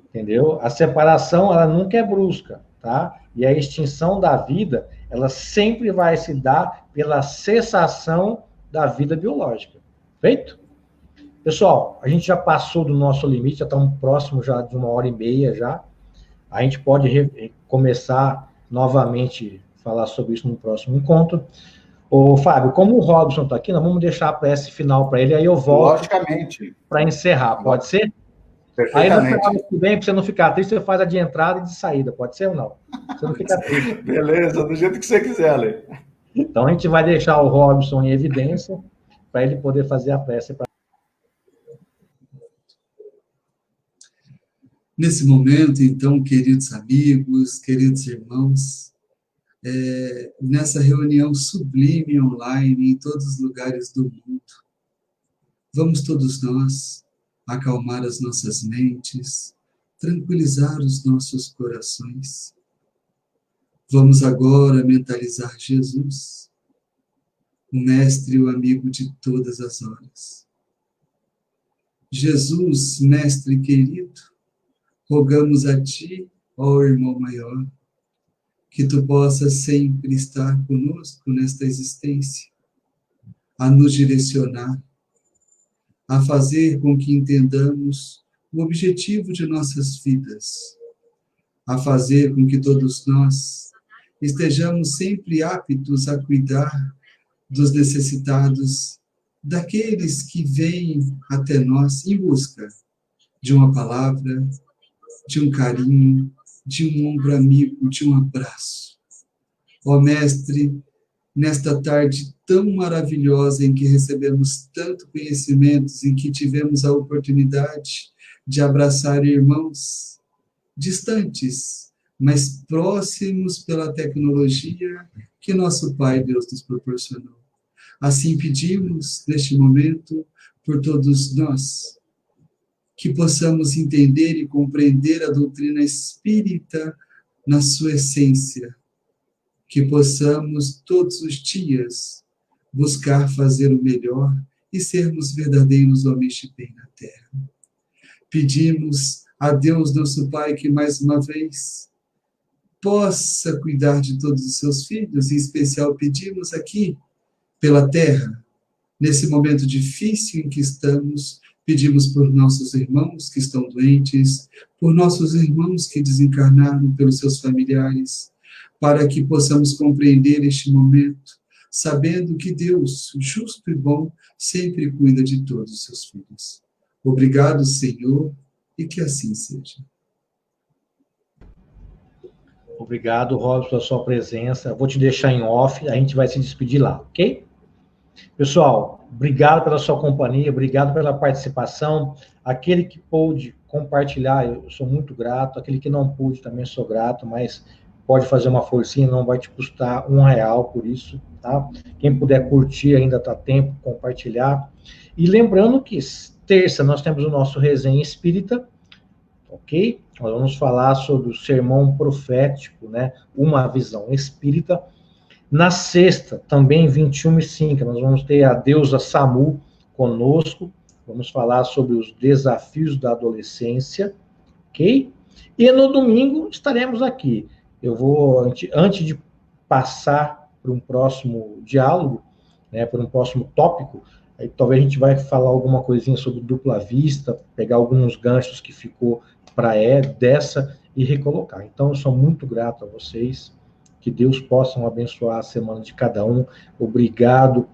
Entendeu? A separação, ela nunca é brusca, tá? E a extinção da vida, ela sempre vai se dar pela cessação da vida biológica. Feito? Pessoal, a gente já passou do nosso limite, já estamos próximo já de 1h30 já. A gente pode começar novamente a falar sobre isso no próximo encontro. Ô, Fábio, como o Robson está aqui, nós vamos deixar a prece final para ele, aí eu volto para encerrar. Pode ser? Aí no final que vem, para você não ficar triste, você faz a de entrada e de saída, pode ser ou não? Você não fica triste. Beleza, do jeito que você quiser, Ale. Então a gente vai deixar o Robson em evidência para ele poder fazer a prece. Nesse momento, então, queridos amigos, queridos irmãos, nessa reunião sublime online em todos os lugares do mundo, vamos todos nós acalmar as nossas mentes, tranquilizar os nossos corações. Vamos agora mentalizar Jesus, o mestre e o amigo de todas as horas. Jesus, mestre querido, rogamos a ti, ó irmão maior, que tu possas sempre estar conosco nesta existência, a nos direcionar, a fazer com que entendamos o objetivo de nossas vidas, a fazer com que todos nós estejamos sempre aptos a cuidar dos necessitados, daqueles que vêm até nós em busca de uma palavra, de um carinho, de um ombro amigo, de um abraço. Ó Mestre, nesta tarde tão maravilhosa em que recebemos tanto conhecimentos, em que tivemos a oportunidade de abraçar irmãos distantes, mas próximos pela tecnologia que nosso Pai Deus nos proporcionou. Assim pedimos, neste momento, por todos nós, que possamos entender e compreender a doutrina espírita na sua essência, que possamos todos os dias buscar fazer o melhor e sermos verdadeiros homens de bem na terra. Pedimos a Deus, nosso Pai, que mais uma vez possa cuidar de todos os seus filhos, em especial pedimos aqui pela terra, nesse momento difícil em que estamos, pedimos por nossos irmãos que estão doentes, por nossos irmãos que desencarnaram, pelos seus familiares, para que possamos compreender este momento, sabendo que Deus, justo e bom, sempre cuida de todos os seus filhos. Obrigado, Senhor, e que assim seja. Obrigado, Robson, pela sua presença. Eu vou te deixar em off, a gente vai se despedir lá, ok? Pessoal, obrigado pela sua companhia, obrigado pela participação. Aquele que pôde compartilhar, eu sou muito grato. Aquele que não pôde, também sou grato, mas pode fazer uma forcinha, não vai te custar R$1 por isso, tá? Quem puder curtir, ainda está tempo, compartilhar. E lembrando que terça nós temos o nosso Resenha Espírita, ok? Nós vamos falar sobre o sermão profético, né? Uma visão espírita. Na sexta, também 21h05, nós vamos ter a deusa Samu conosco. Vamos falar sobre os desafios da adolescência, ok? E no domingo estaremos aqui. Eu vou, antes de passar para um próximo diálogo, né, para um próximo tópico, aí talvez a gente vai falar alguma coisinha sobre dupla vista, pegar alguns ganchos que ficou para dessa e recolocar. Então, eu sou muito grato a vocês, que Deus possa abençoar a semana de cada um. Obrigado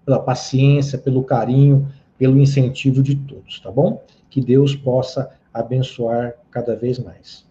pela paciência, pelo carinho, pelo incentivo de todos, tá bom? Que Deus possa abençoar cada vez mais.